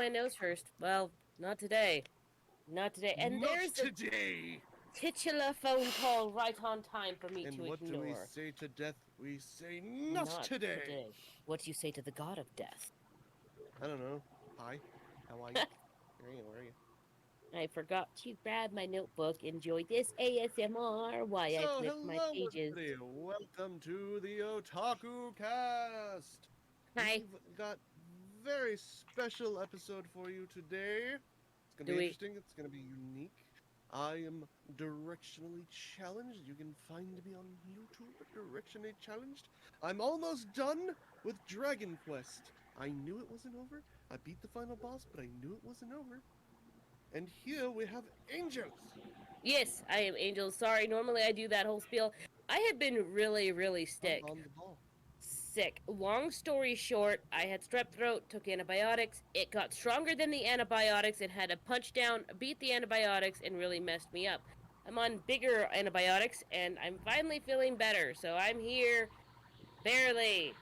my nose first. Well, not today. Not today. And Not there's a today! titular phone call right on time for me And to what do we ignore. say to death? We say, not Not today! today. What do you say to the god of death? I don't know. Hi. How are you? Where are you? Where are you? I forgot to grab my notebook. Enjoy this ASMR while I So, flip my hello pages. everybody. Welcome to the Otakucast. Hi. We've got very special episode for you today. It's gonna Do be we? interesting. It's gonna be unique. I am directionally challenged. You can find me on YouTube, directionally challenged. I'm almost done with Dragon Quest. I knew it wasn't over. I beat the final boss, but I knew it wasn't over. And here we have Angels. Yes, I am Angel. Sorry, normally I do that whole spiel. I have been really, really I'm sick. on the ball. Sick. Long story short, I had strep throat, took antibiotics. It got stronger than the antibiotics and had to punch down, beat the antibiotics, and really messed me up. I'm on bigger antibiotics, and I'm finally feeling better. So I'm here, barely.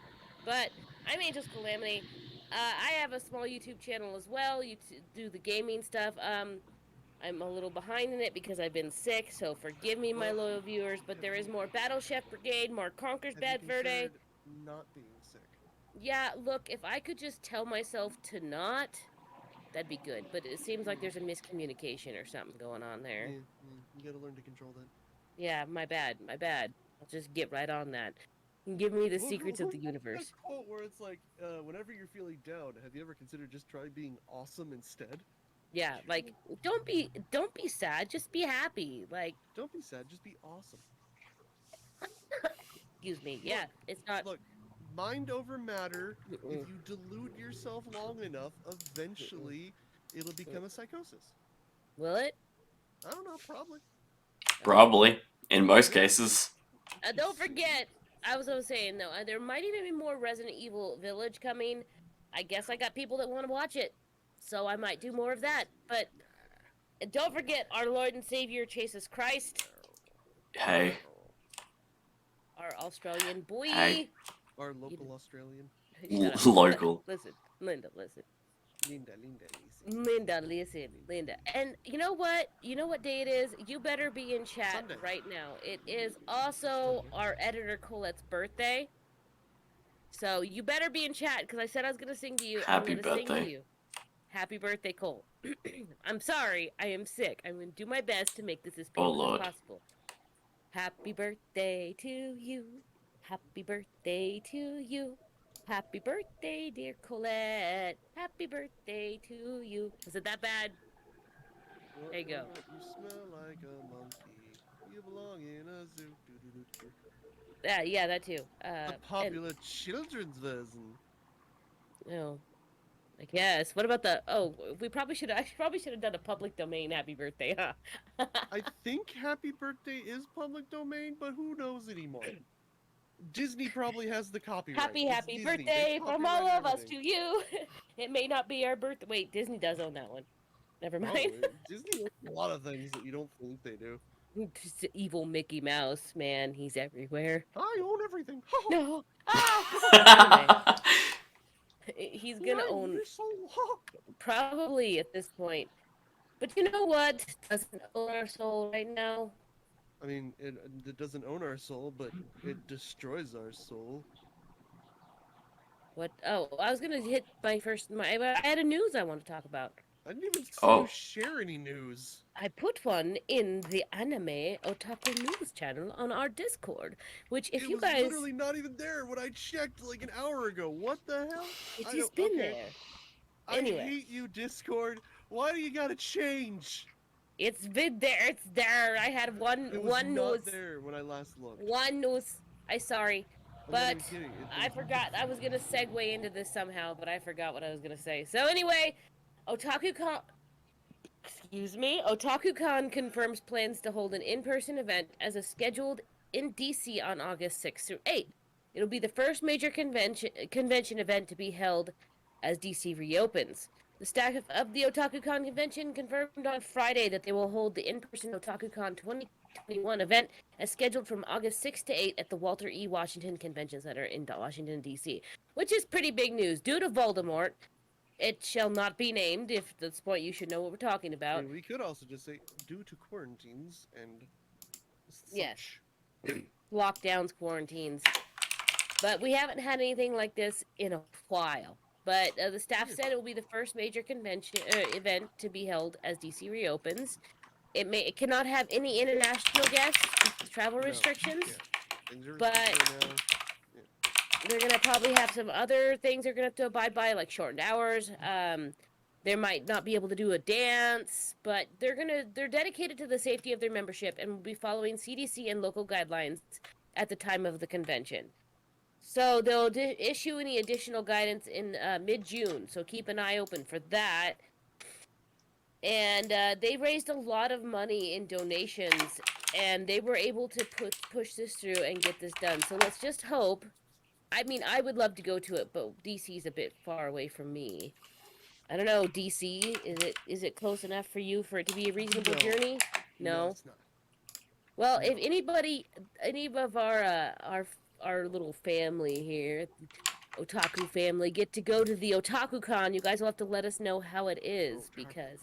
But I'm Angel's Calamity. I have a small YouTube channel as well. You do the gaming stuff. I'm a little behind in it because I've been sick, so forgive me, my Well, loyal viewers. But have there is you more Battle Chef Brigade, more Conquer's have you Bad Verde. considered not being sick? Yeah, look, if I could just tell myself to not, that'd be good. But it seems like Hmm. there's a miscommunication or something going on there. Yeah, yeah, you gotta learn to control that. Yeah, my bad, my bad. I'll just get right on that. Give me the Well, secrets of the what's that universe. quote where it's like, whenever you're feeling down, have you ever considered just try being awesome instead? Yeah, like don't be sad, just be happy. Like, Don't be sad, just be awesome. excuse me. Look, Yeah, it's not. look, mind over matter. If Mm-mm, you delude yourself long enough, mm-mm, eventually it'll mm. become a psychosis. Will it? I don't know, probably. Oh. Probably. In most Yeah. cases. Don't forget, I was saying though, there might even be more Resident Evil Village coming. I guess I got people that want to watch it, so I might do more of that. But don't forget, our Lord and Savior Jesus Christ, Hey. our Australian Hey. boy. Our You, local Australian. shut up. Local. Listen, Linda, listen. Linda, Linda, listen. Linda, listen, Linda. And you know what? You know what day it is? You better be in chat Sunday. right now. It is also Sunday. our editor Colette's birthday. So you better be in chat because I said I was going to sing to you. I'm Happy going to sing to birthday. you. Happy birthday, Cole. I'm sorry. I am sick. I'm going to do my best to make this as Oh painless as lord. possible. Happy birthday to you. Happy birthday to you. Happy birthday, dear Colette. Happy birthday to you. Was it that bad? There you go. You smell like a monkey. You belong in a zoo. Doo-doo-doo-doo. Yeah, that too. The And popular children's version. no, I guess. What about the? Oh, we probably should. I probably should have done a public domain happy birthday, huh? I think Happy Birthday is public domain, but who knows anymore? Disney probably has the copyright. It's Happy Disney. They birthday from all copyrighted of us everything. to you. It may not be our birthday. Wait, Disney does own that one. Never No, mind. Disney owns a lot of things that you don't think they do. Just the evil Mickey Mouse, man. He's everywhere. I own everything. No. Ah. Anyway, he's gonna My own whistle. probably at this point. But you know what? Doesn't own our soul right now. I mean, it doesn't own our soul, but it destroys our soul. What? Oh, I was gonna hit my first. I had a news I want to talk about. I didn't even see you Oh. share any news. I put one in the anime otaku news channel on our Discord, which if It you was guys, literally not even there when I checked like an hour ago. What the hell? it's I just don't. been Okay. there. I Anyway. hate you, Discord. Why do you gotta change? It's been there. It's there. I had It one was one not news. there when I last looked. One news. I sorry, I'm not but even kidding. I forgot. I was gonna segue into this somehow, but I forgot what I was gonna say. So anyway, OtakuCon. Excuse me. OtakuCon confirms plans to hold an in-person event as a scheduled in DC on August 6th through 8th. It'll be the first major convention event to be held as DC reopens. The staff of the OtakuCon convention confirmed on Friday that they will hold the in-person OtakuCon 2021 event as scheduled from August 6th to 8th at the Walter E. Washington Convention Center in Washington, D.C., which is pretty big news. Due to Voldemort, It shall not be named. If at this point you should know what we're talking I about. mean, we could also just say due to quarantines and Yes. such. Lockdowns, quarantines. But we haven't had anything like this in a while. But the staff said it will be the first major convention event to be held as DC reopens. It cannot have any international guests because of travel No, restrictions. yeah. Things are But now. they're gonna probably have some other things they're gonna have to abide by, like shortened hours. They might not be able to do a dance, but they're dedicated to the safety of their membership and will be following CDC and local guidelines at the time of the convention. So they'll issue any additional guidance in mid-June. So keep an eye open for that. And they raised a lot of money in donations, and they were able to push this through and get this done. So let's just hope. I mean, I would love to go to it, but DC's a bit far away from me. I don't know, DC. Is it close enough for you for it to be a reasonable No. journey? No, No. it's not. Well, No. if any of our little family here, Otaku family, get to go to the Otakucon, you guys will have to let us know how it is because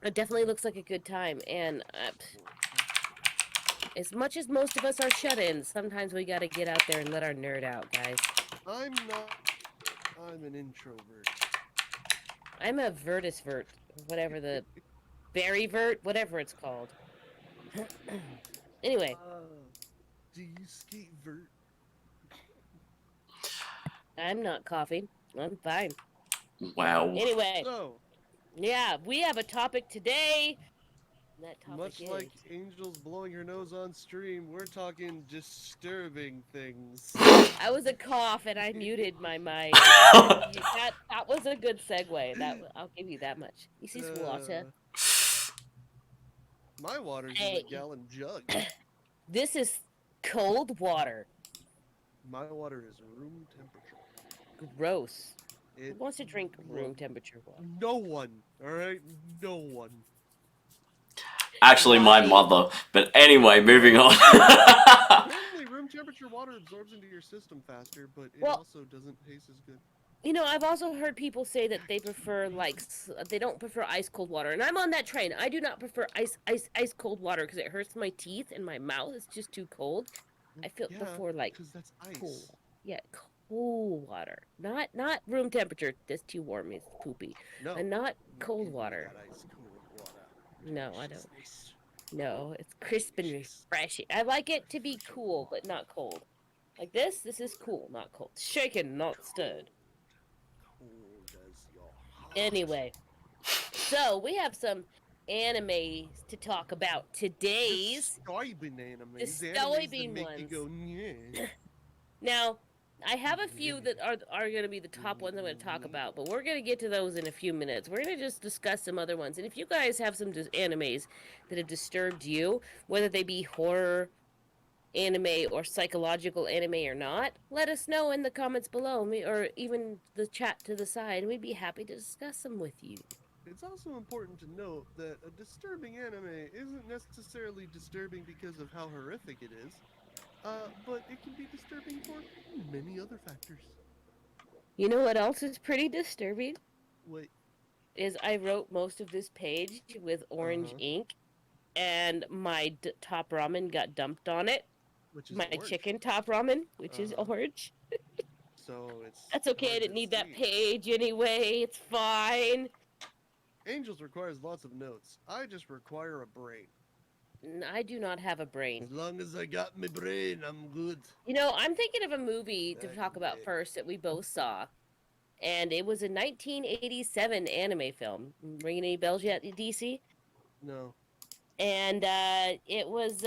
it definitely looks like a good time. And as much as most of us are shut-ins, sometimes we gotta get out there and let our nerd out, guys. I'm not. I'm an introvert. I'm a vertisvert, whatever the berryvert, whatever it's called. Anyway, Do you skate vert? I'm not coughing. I'm fine. Wow. Anyway, So, yeah, we have a topic today. That topic much is like Angel's blowing her nose on stream, we're talking disturbing things. I was a cough and I muted my mic. that was a good segue. I'll give you that much. This is water. My water's in Hey. a gallon jug. This is cold water. My water is room temperature. Gross. Who It, wants to drink room temperature water? no one. All right, no one. Actually, my Why? mother. But anyway, moving on. Apparently, room temperature water absorbs into your system faster, but it Well- also doesn't taste as good. You know, I've also heard people say that they prefer they don't prefer ice cold water, and I'm on that train. I do not prefer ice cold water because it hurts my teeth and my mouth. It's just too cold. I feel Yeah, before like because that's ice. cool. Yeah, cold water, not room temperature. That's too warm. It's poopy. No. And not you cold give me water. that ice cold water. No, I don't. Deliciousness. No, it's crisp and refreshing. I like it to be cool, but not cold. Like this. This is cool, not cold. Shaken, not stirred. Cold as your heart. Anyway, so we have some animes to talk about today's. Disturbing animes. Disturbing animes that make you go, "Nyeh." Now, I have a few that are going to be the top ones I'm going to talk about, but we're going to get to those in a few minutes. We're going to just discuss some other ones. And if you guys have some animes that have disturbed you, whether they be horror anime or psychological anime or not, let us know in the comments below, or even the chat to the side, and we'd be happy to discuss them with you. It's also important to note that a disturbing anime isn't necessarily disturbing because of how horrific it is, but it can be disturbing for many other factors. You know what else is pretty disturbing? Wait, Is I wrote most of this page with orange ink, and my top ramen got dumped on it. which is My orange. chicken top ramen, which is orange. So it's That's okay, I hard didn't to need that see. page anyway. It's fine. Angels requires lots of notes. I just require a brain. I do not have a brain. As long as I got my brain, I'm good. You know, I'm thinking of a movie to That talk about bit. first that we both saw. And it was a 1987 anime film. Ringing any bells yet, DC? No. And it was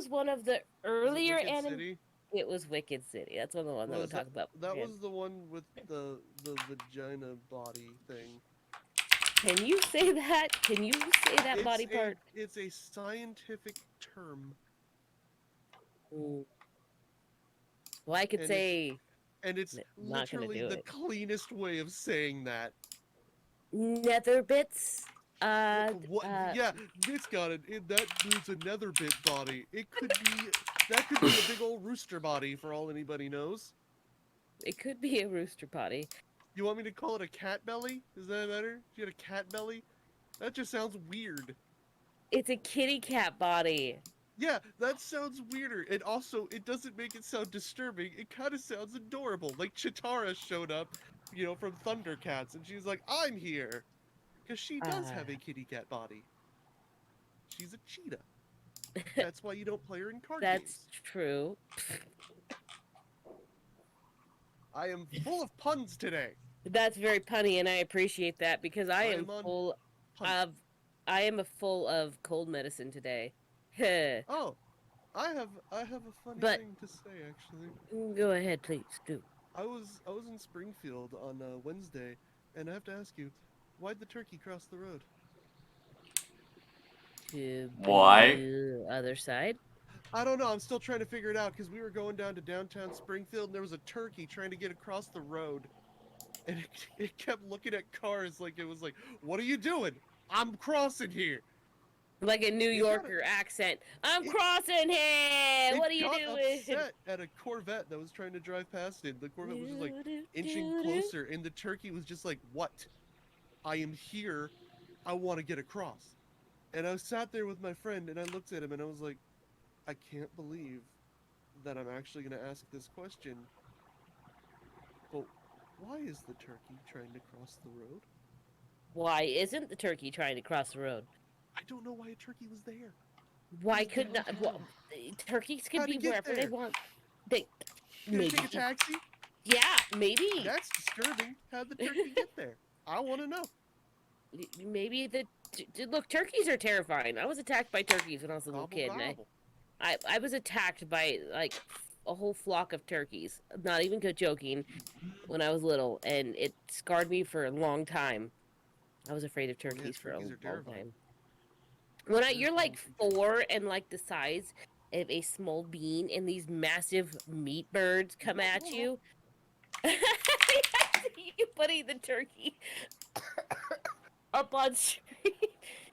one of the Is it earlier Wicked anime. City? It was Wicked City. That's one of the ones I'm Was gonna talk about. That Yeah. was the one with the vagina body thing. Can you say that? Can you say that body It's a- part? It's a scientific term, Mm. Well, I could and say and it's Not gonna literally do the it. cleanest way of saying that. nether bits. What? Yeah, it's got it. That dude's a nether bit body. It could be. That could be a big old rooster body for all anybody knows. It could be a rooster potty. You want me to call it a cat belly? Is that better? She had a cat belly? That just sounds weird. It's a kitty cat body. Yeah, that sounds weirder. And also, it doesn't make it sound disturbing. It kind of sounds adorable. Like Chitara showed up, from Thundercats, and she's like, I'm here. Because she does have a kitty cat body. She's a cheetah. That's why you don't play her in card That's games. true. I am full of puns today. That's very punny, and I appreciate that because I am am on full pun. of. I am full of cold medicine today. Oh, I have a funny But- thing to say actually. Go ahead, please. Do. I was in Springfield on Wednesday, and I have to ask you, why'd the turkey cross the road? To Why? the other side. I don't know. I'm still trying to figure it out because we were going down to downtown Springfield, and there was a turkey trying to get across the road, and it kept looking at cars like it was like, "What are you doing? I'm crossing here." Like a New It got Yorker accent. I'm it- crossing here. What are you got doing? upset at a Corvette that was trying to drive past it. The Corvette was just like inching closer, and the turkey was just like, "What? I am here. I want to get across." And I sat there with my friend, and I looked at him, and I was like, "I can't believe that I'm actually going to ask this question. But why is the turkey trying to cross the road? Why isn't the turkey trying to cross the road? I don't know why a turkey was there. Why Just could not? downtown. Turkeys could How'd be it get wherever they there? want. They Can I maybe. take a taxi? Yeah, maybe. That's disturbing. How'd the turkey get there? I want to know. Maybe look. Turkeys are terrifying. I was attacked by turkeys when I was a little Gobble, kid. And gobble. I was attacked by like a whole flock of turkeys. Not even joking. When I was little, and it scarred me for a long time. I was afraid of turkeys for a turkeys are long terrifying. time. When you're like Terrifying creatures. 4 and like the size of a small bean, and these massive meat birds come at you. You putting the turkey up on screen.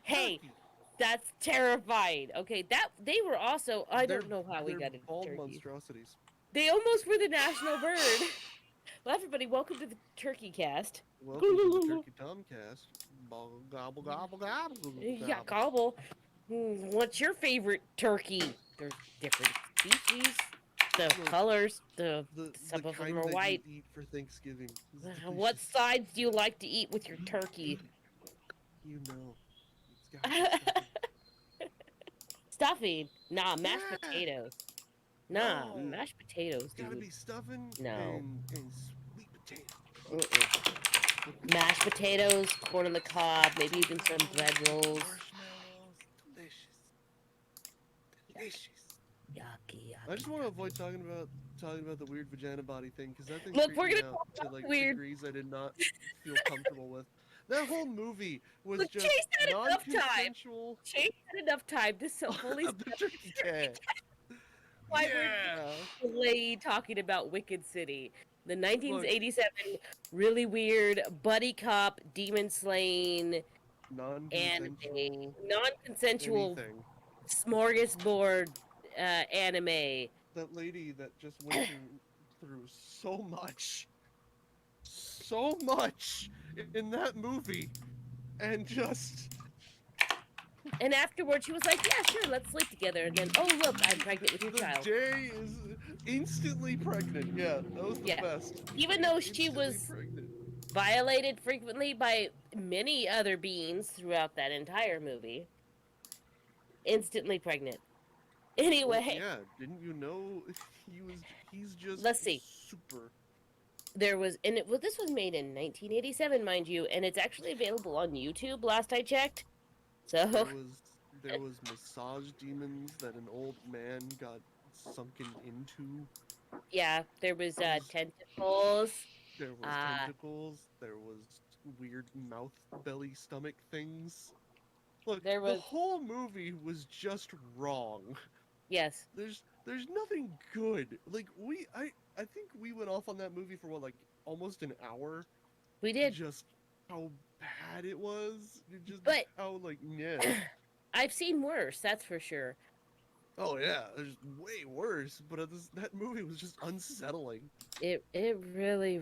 Hey, Turkey. that's terrifying. Okay, that they were also. I They're- don't know how we they're got into bald turkeys. monstrosities. They almost were the national bird. Well, everybody, welcome to the Turkey Cast. Welcome to the Turkey Tomcast. Gobble, gobble, gobble, gobble. Yeah, gobble. What's your favorite turkey? There's different species, the Look, colors, some The of them kind are that white. you eat for Thanksgiving. It's What delicious. sides do you like to eat with your turkey? You know. It's gotta be stuffing. Stuffing? Nah, mashed Yeah. potatoes. Nah, No. mashed potatoes, It's gotta dude. be stuffing No. and sweet potato. Mashed potatoes, corn on the cob, maybe even some bread rolls. Marshmallows. Delicious. Delicious. Yucky, yucky. I just want to avoid talking about the weird vagina body thing because that thing Look, freaked we're me gonna out talk to about like weird- degrees I did not feel comfortable with. That whole movie was Look, just Chase had enough time. non-consensual. Chase had enough time to fully Of the turkey cat. Why Yeah. lady talking about Wicked City. The 1987 really weird buddy cop demon slaying and a Non-consensual. non-consensual Anything. smorgasbord anime. That lady that just went through so much in that movie, and just And afterwards she was like, yeah, sure, let's sleep together. And then, oh look, I'm pregnant with your the child. day is instantly pregnant. Yeah, that was the Yeah. best. Even though she Instantly was pregnant. violated frequently by many other beings throughout that entire movie. Instantly pregnant. Anyway, Well, yeah, didn't you know he's just Let's see. super. there was, and this was made in 1987, mind you, and it's actually available on YouTube. Last I checked. So There was massage demons that an old man got sunken into. yeah, there was There was- tentacles. There was tentacles. There was weird mouth, belly, stomach things. Look, There the was- whole movie was just wrong. Yes, There's nothing good. Like I think we went off on that movie for what, like almost an hour. we did. Just how bad it was. Just But- how like yeah. I've seen worse, that's for sure. Oh yeah, there's way worse, but that movie was just unsettling. It really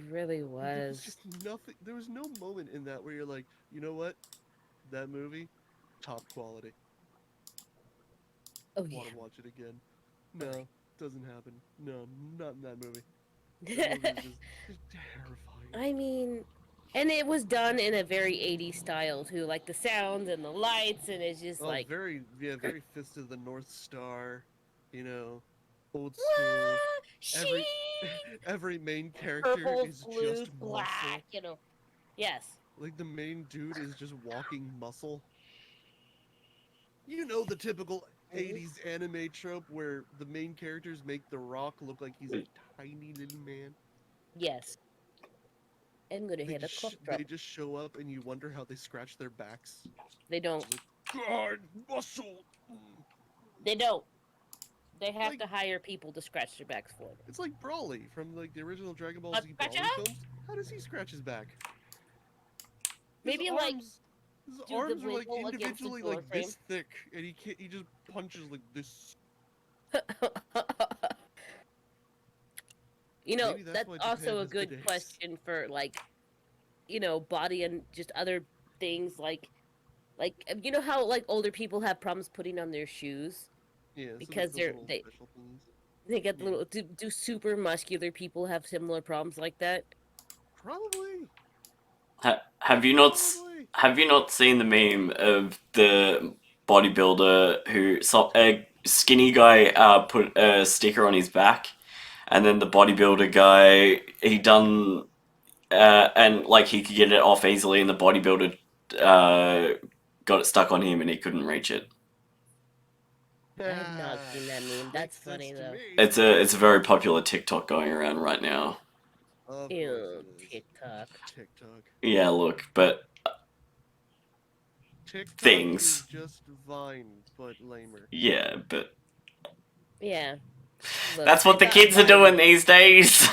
There was was. just nothing. There was no moment in that where you're like, you know what? That movie, top quality. Oh Want yeah. to watch it again? Oh, No, doesn't happen. No, not in that movie. That yeah. movie was just terrifying. I mean, and it was done in a very 80s style too, like the sounds and the lights, and it's just Oh, like, very Fist of the North Star, you know, old school. what? Every She every main character purple, is blue, just black, muscle. you know. Yes. Like the main dude is just walking muscle. You know the typical Mhm. 80s anime trope where the main characters make The Rock look like he's a tiny little man. Yes. I'm gonna hit a cough They drop. just show up and you wonder how they scratch their backs. They don't. Like, God, muscle. They don't. They have Like to hire people to scratch their backs for them. it's like Brawly from like the original Dragon Ball Z Scratch Brawly out? films. How does he scratch his back? His Maybe like arms his do the arms are like wiggle against the individually door like frame. this thick and he just punches like this. You know, Maybe that's that's why Japan also a has good bidets. question for like, body and just other things you know how like older people have problems putting on their shoes Yeah, so because those little special things. they get the Yeah. little do super muscular people have similar problems like that? Probably. Have you Probably. not seen the meme of the bodybuilder who saw a skinny guy put a sticker on his back, and then the bodybuilder guy he done and like he could get it off easily, and the bodybuilder got it stuck on him and he couldn't reach it. I have not seen that meme. That's Makes sense funny to though. me. It's a very popular TikTok going around right now. Of course Ew, it is. TikTok. TikTok. Yeah, look, but TikTok is things. just Vine, but lamer. Yeah, but Yeah. Look, that's what the kids are doing these days.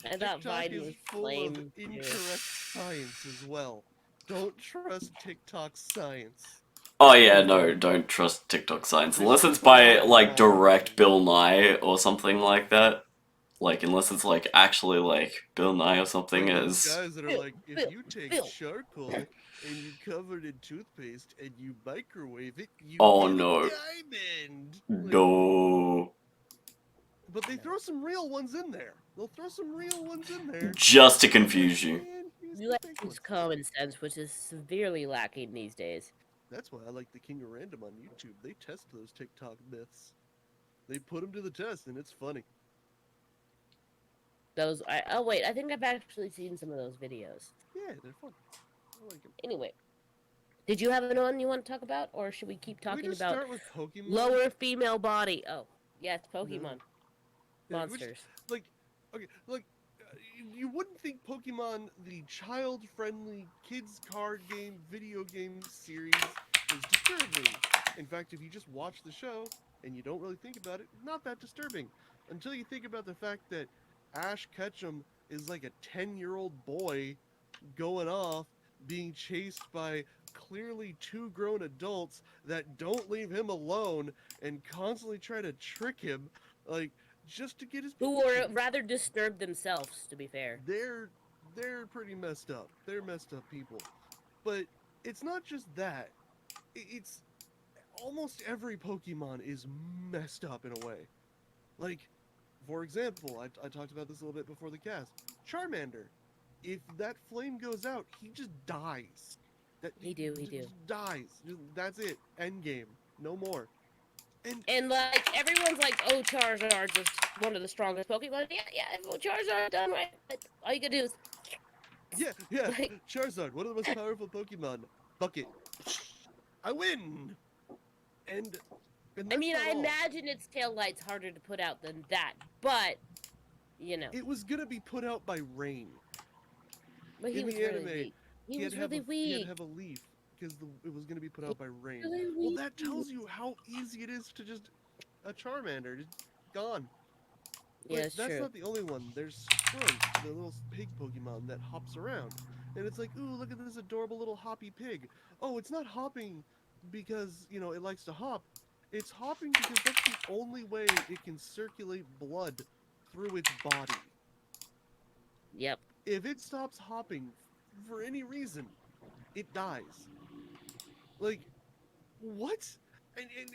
I thought TikTok Vine is was full of lame too. incorrect science as well. Don't trust TikTok science. Oh yeah, no, don't trust TikTok science There's unless it's too by much like direct bias. Bill Nye or something like that. Like unless it's like actually like Bill Nye or something Like those as guys that are Bill, like, if Bill, you take Bill. charcoal and you cover it in toothpaste and you microwave it, you oh get a no, diamond. Like, no, but they throw some real ones in there. They'll throw some real ones in there. just to And it's like, confuse you. man, here's You the like fake use ones. common sense, which is severely lacking these days. That's why I like the King of Random on YouTube. They test those TikTok myths. They put them to the test, and it's funny. Oh wait, I think I've actually seen some of those videos. Yeah, they're fun. I like them. Anyway, did you have anyone you want to talk about, or should we keep Can we talking just about start with Pokemon? lower female body? Oh, yes, Pokemon No. Yeah, can we just- monsters. like, okay, like, you wouldn't think Pokemon, the child-friendly kids card game, video game series, is disturbing. In fact, if you just watch the show and you don't really think about it, not that disturbing. Until you think about the fact that Ash Ketchum is like a 10-year-old boy going off, being chased by clearly two grown adults that don't leave him alone and constantly try to trick him, like, just to get his Who were Pikachu. rather disturbed themselves, to be fair. They're pretty messed up. They're messed up people. But it's not just that. It's almost every Pokemon is messed up in a way. Like, for example, I talked about this a little bit before the cast. Charmander. If that flame goes out, he just dies. He do. Just dies. That's it. End game. No more. And like everyone's like, oh, Charizard's is one of the strongest Pokemon. Yeah, well, Charizard done right. All you can do is Yeah. like, Charizard, one of the most powerful Pokemon. Bucket. I win. And I that's mean, not I all. imagine its tail light's harder to put out than that, but It was gonna be put out by rain. but he in was the really anime, weak. He was had to have really he had to weak. have a leaf because it was gonna be put out by rain. Really Well, weak. that tells you how easy it is to just a Charmander, just gone. Yeah, But it's that's true. not the only one. There's Squirtle, the little pig Pokemon that hops around. And it's like, ooh, look at this adorable little hoppy pig. Oh, it's not hopping because, it likes to hop. It's hopping because that's the only way it can circulate blood through its body. Yep. If it stops hopping for any reason, it dies. Like, what?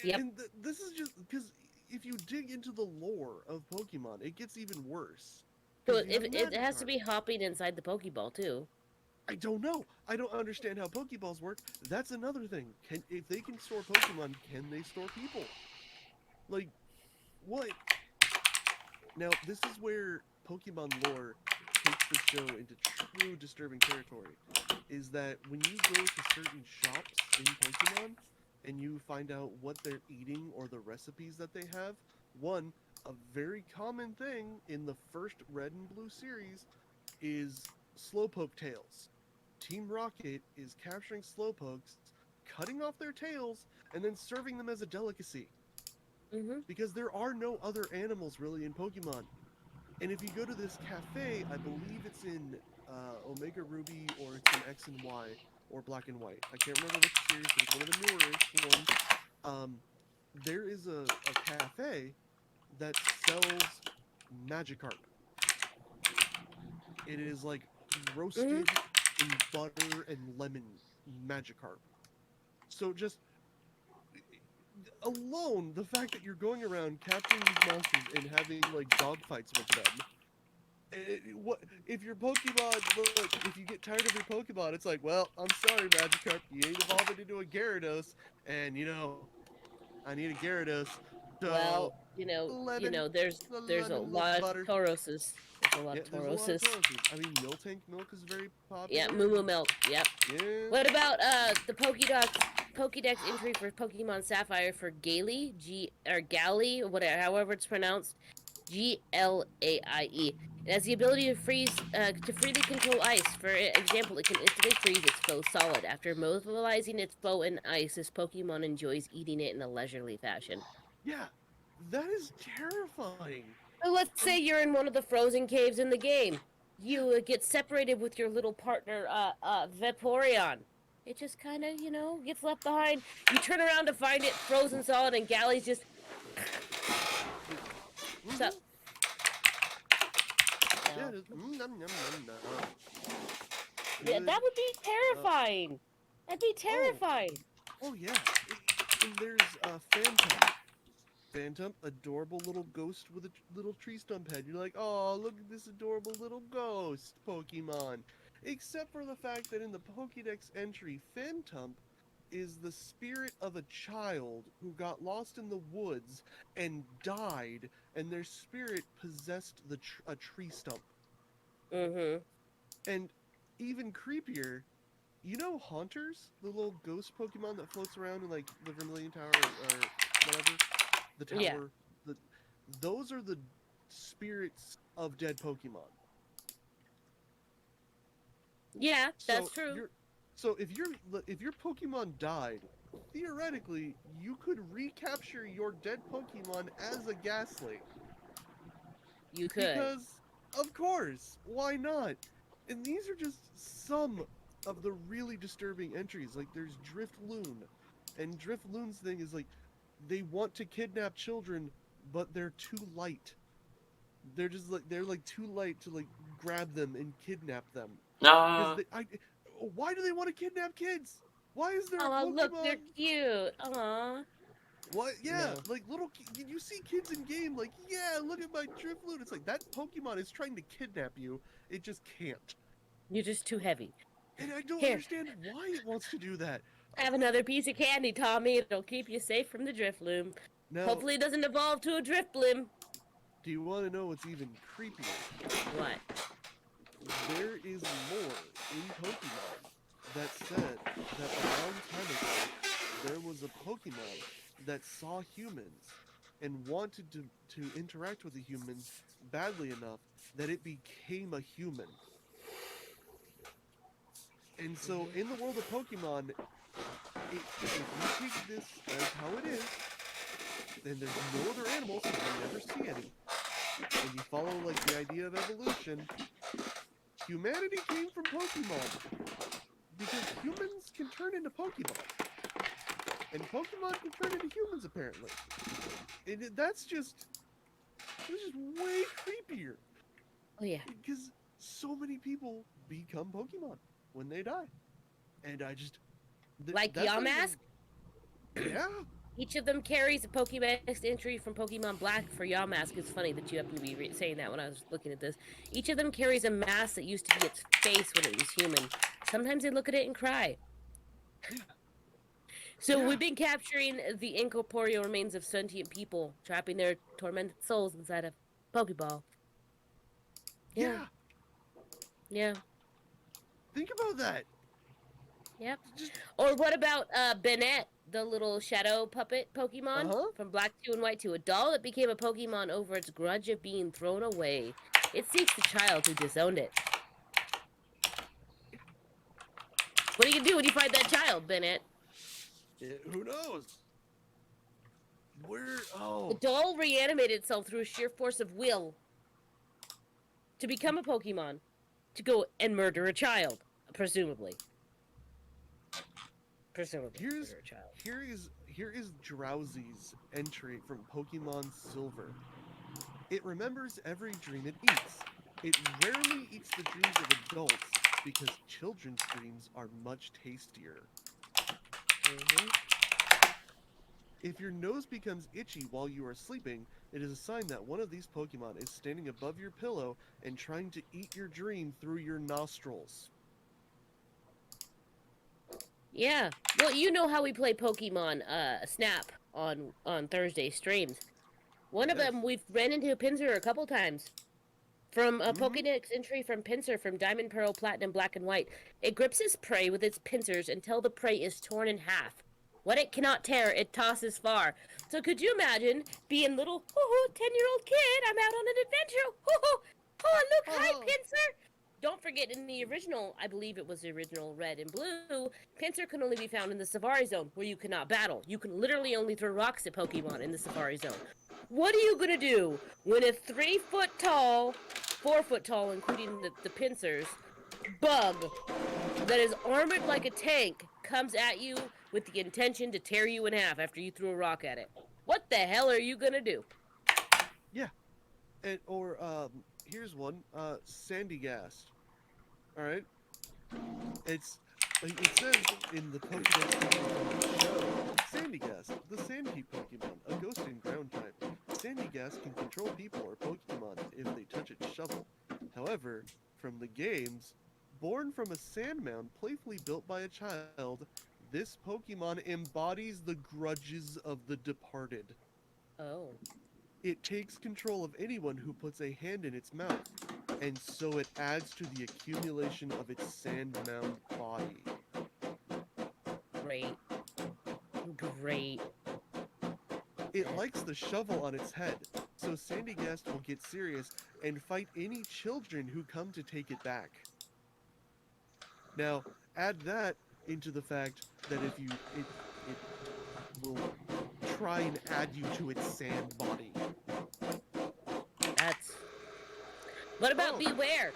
Yep. This is just because if you dig into the lore of Pokemon, it gets even worse. So 'Cause you have it has to Magikarp. be hopping inside the Pokeball too. I don't know. I don't understand how Pokeballs work. That's another thing. If they can store Pokemon, can they store people? Like, what? Now, this is where Pokemon lore takes the show into true disturbing territory. Is that when you go to certain shops in Pokemon and you find out what they're eating or the recipes that they have, one, a very common thing in the first Red and Blue series is Slowpoke tails. Team Rocket is capturing Slowpokes, cutting off their tails, and then serving them as a delicacy. Mm-hmm. Because there are no other animals really in Pokemon. And if you go to this cafe, I believe it's in Omega Ruby or it's in X and Y or Black and White. I can't remember which series, but it's one of the newer ones. There is a cafe that sells Magikarp. It is like roasted in butter and lemon Magikarp. So just alone, the fact that you're going around capturing these monsters and having like dogfights with them. What if your Pokemon? Look, if you get tired of your Pokemon, it's like, well, I'm sorry, Magikarp, you ain't evolving into a Gyarados, and I need a Gyarados. So Well, lemon, there's a lemon, little lot of butter. Tauroses. There's a lot Yeah, of there's a lot of Tauroses. Tauruses. I mean, Miltank milk is very popular. Yeah, Moo Milk. Yep. Yeah. What about the Pokédex entry for Pokemon Sapphire for Galie, Galie, whatever, however it's pronounced, Glaie. It has the ability to freely control ice. For example, it can instantly freeze its foe solid. After mobilizing its foe in ice, this Pokemon enjoys eating it in a leisurely fashion. Yeah, that is terrifying. So let's say you're in one of the frozen caves in the game. You get separated with your little partner, Vaporeon. It just kind of, gets left behind. You turn around to find it frozen solid, and Gally's just. What's up? Yeah, just, nom, nom, nom, nom. Yeah, that would be terrifying. That'd be terrifying. Oh yeah. And there's Phantom. Phantom, adorable little ghost with a little tree stump head. You're like, oh, look at this adorable little ghost Pokemon. Except for the fact that in the Pokédex entry, Phantom is the spirit of a child who got lost in the woods and died, and their spirit possessed a tree stump. Mm-hmm. And even creepier, you know Haunters, the little ghost Pokemon that floats around in like the Vermilion Tower or whatever, the tower. Yeah. Those are the spirits of dead Pokemon. Yeah, that's true. So if your Pokemon died, theoretically you could recapture your dead Pokemon as a Ghastly. You could. Because of course, why not? And these are just some of the really disturbing entries. Like there's Drifloon, and Drifloon's thing is like they want to kidnap children, but they're too light. They're too light to like grab them and kidnap them. No. Why do they want to kidnap kids? Why is there a Oh, Pokemon? look, they're cute. Aww. What? Yeah, No. like you see kids in game, like, yeah, look at my Drifloon. It's like that Pokemon is trying to kidnap you. It just can't. You're just too heavy. And I don't Here. understand why it wants to do that. Have another piece of candy, Tommy. It'll keep you safe from the Drifloon. Now, Hopefully it doesn't evolve to a Drifblim. do you want to know what's even creepier? What? There is lore in Pokemon that said that a long time ago, there was a Pokemon that saw humans and wanted to interact with the humans badly enough that it became a human. And so, in the world of Pokemon, if you take this as how it is, then there's no other animals, so you never see any. And you follow, like, the idea of evolution, humanity came from Pokemon. Because humans can turn into Pokemon. And Pokemon can turn into humans, apparently. And that's just way creepier. Oh yeah. Because so many people become Pokemon when they die. And I just... Like that's not Yamask? even- Yeah. Each of them carries a Pokédex entry from Pokemon Black for Yamask. It's funny that you happen to be saying that when I was looking at this. Each of them carries a mask that used to be its face when it was human. Sometimes they look at it and cry. So Yeah. we've been capturing the incorporeal remains of sentient people, trapping their tormented souls inside a Pokeball. Yeah. Yeah. Think about that. Yep. Just, Or what about Bennett, the little shadow puppet Pokemon Uh-huh. from Black 2 and White 2, a doll that became a Pokemon over its grudge of being thrown away. It seeks the child who disowned it. What are you gonna do when you find that child, Bennett? who knows? Where... The Oh. doll reanimated itself through a sheer force of will to become a Pokemon, to go and murder a child, presumably. Presumably murder a child. Here is Drowsy's entry from Pokemon Silver. It remembers every dream it eats. It rarely eats the dreams of adults because children's dreams are much tastier. If your nose becomes itchy while you are sleeping, it is a sign that one of these Pokemon is standing above your pillow and trying to eat your dream through your nostrils. Yeah. Well, you know how we play Pokemon Snap on Thursday streams. One of Yes. them, we've ran into Pinsir a couple times. From a Mhm. Pokédex entry from Pinsir from Diamond, Pearl, Platinum, Black, and White. It grips its prey with its pincers until the prey is torn in half. What it cannot tear, it tosses far. So could you imagine being little, 10-year-old kid, I'm out on an adventure, oh, look, hi, Oh. Pinsir! Don't forget, in the original, I believe it was the original Red and Blue, Pinsir can only be found in the Safari Zone, where you cannot battle. You can literally only throw rocks at Pokemon in the Safari Zone. What are you gonna do when a 3-foot tall, 4-foot tall, including the pincers, bug that is armored like a tank comes at you with the intention to tear you in half after you threw a rock at it? What the hell are you gonna do? Here's one, Sandygast. Alright? It says in the Pokédex show, Sandygast, the Sandkey Pokemon, a ghost in ground type. Sandygast can control people or Pokemon if they touch its shovel. However, from the games, born from a sand mound playfully built by a child, this Pokemon embodies the grudges of the departed. Oh. It takes control of anyone who puts a hand in its mouth, and so it adds to the accumulation of its sand mound body. Great. Great. It likes the shovel on its head, so Sandygast will get serious and fight any children who come to take it back. Now, add that into the fact that if it will try and add you to its sand body. That's... What about Oh. Beware?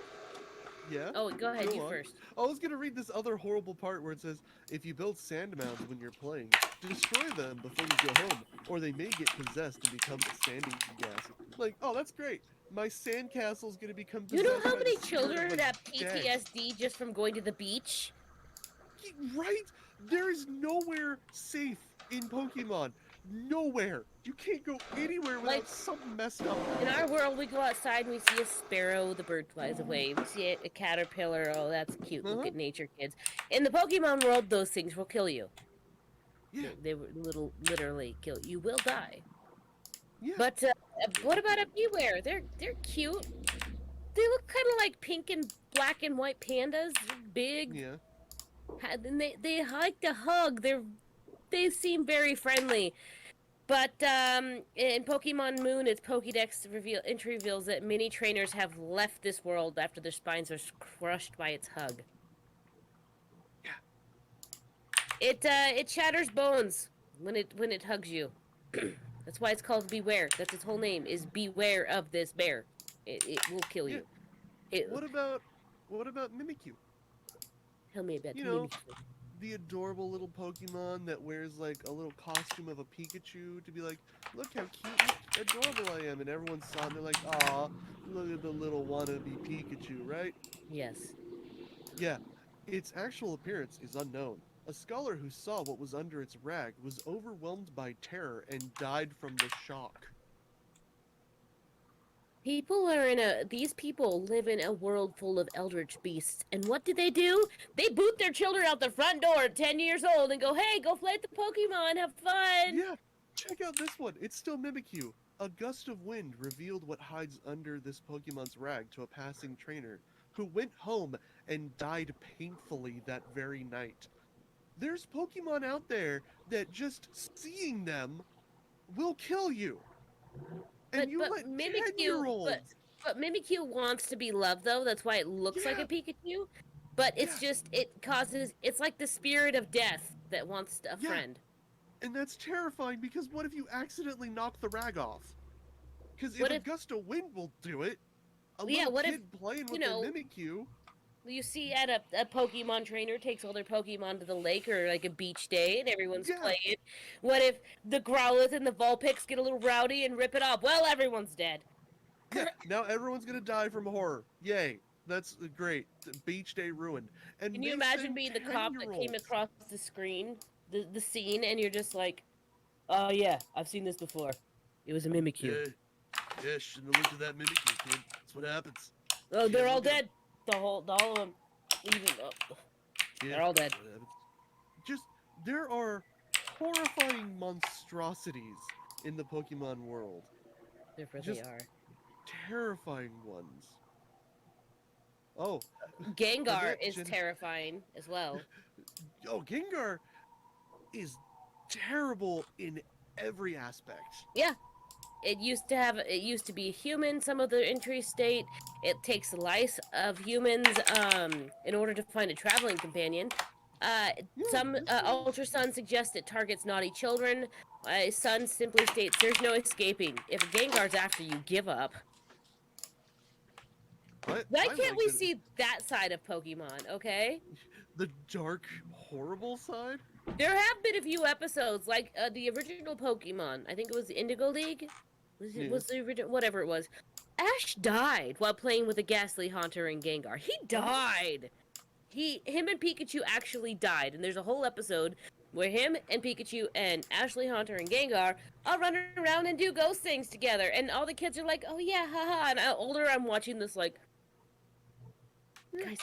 Yeah? Oh, go ahead, Go you on. first. I was gonna read this other horrible part where it says, if you build sand mounds when you're playing, destroy them before you go home, or they may get possessed and become sandy gas. Like, oh, that's great. My sand castle's gonna become You possessed know how by the many spirit of children a have dead. PTSD just from going to the beach? Right? There is nowhere safe in Pokemon. Nowhere. You can't go anywhere without Like, something messed up. In our world, we go outside and we see a sparrow, the bird flies away. We see a caterpillar, oh, that's cute. Look Uh-huh. at nature, kids. In the Pokemon world, those things will kill you. Yeah. They will literally kill you. You will die. Yeah. But what about a Beware? They're cute. They look kind of like pink and black and white pandas. They're big. Yeah. And they like to hug. They seem very friendly. But in Pokemon Moon, its Pokédex entry reveals that many trainers have left this world after their spines are crushed by its hug. Yeah. It shatters bones when it hugs you. That's why it's called Beware. That's its whole name, is Beware of this bear. It will kill you. What about Mimikyu? Tell me about You know, the adorable little Pokemon that wears like a little costume of a Pikachu to be like, look how cute and adorable I am, and everyone saw it and they're like, aw, look at the little wannabe Pikachu, right? Yes. Yeah, its actual appearance is unknown. A scholar who saw what was under its rag was overwhelmed by terror and died from the shock. These people live in a world full of eldritch beasts, and what do? They boot their children out the front door at 10 years old and go, hey, go play with the Pokemon, have fun! Yeah, check out this one. It's still Mimikyu. A gust of wind revealed what hides under this Pokemon's rag to a passing trainer, who went home and died painfully that very night. There's Pokemon out there that just seeing them will kill you. And you let 10-year-olds... But Mimikyu wants to be loved, though. That's why it looks like a Pikachu. But it's just, it's like the spirit of death that wants a friend. And that's terrifying, because what if you accidentally knock the rag off? Because if a gust of wind will do it, a little kid playing with their Mimikyu... You see at a Pokemon trainer takes all their Pokemon to the lake or like a beach day and everyone's playing. What if the Growlithe and the Vulpix get a little rowdy and rip it off? Well, everyone's dead. Yeah, now everyone's gonna die from horror. Yay. That's great. Beach day ruined. And can you imagine being the cop that came across the screen, the scene, and you're just like, oh yeah, I've seen this before. It was a Mimikyu. Yeah, shouldn't have looked at that Mimikyu, kid. That's what happens. Oh, they're all dead. All of them. They're all dead. There are horrifying monstrosities in the Pokemon world. There really are. Terrifying ones. Oh. Gengar is terrifying as well. Oh, Gengar is terrible in every aspect. Yeah. It used to be a human, some of the entry state. It takes the life of humans in order to find a traveling companion. Some Ultra Sun suggests it targets naughty children. Sun simply states there's no escaping. If a Gengar's after you, give up. Why can't we see that side of Pokemon, okay? The dark, horrible side? There have been a few episodes, like the original Pokemon. I think it was Indigo League. Was the original, whatever it was. Ash died while playing with a Ghastly Haunter and Gengar. He died. Him and Pikachu actually died, and there's a whole episode where him and Pikachu and Ashley Haunter and Gengar all run around and do ghost things together, and all the kids are like, "Oh yeah, haha." And older, I'm watching this like, guys,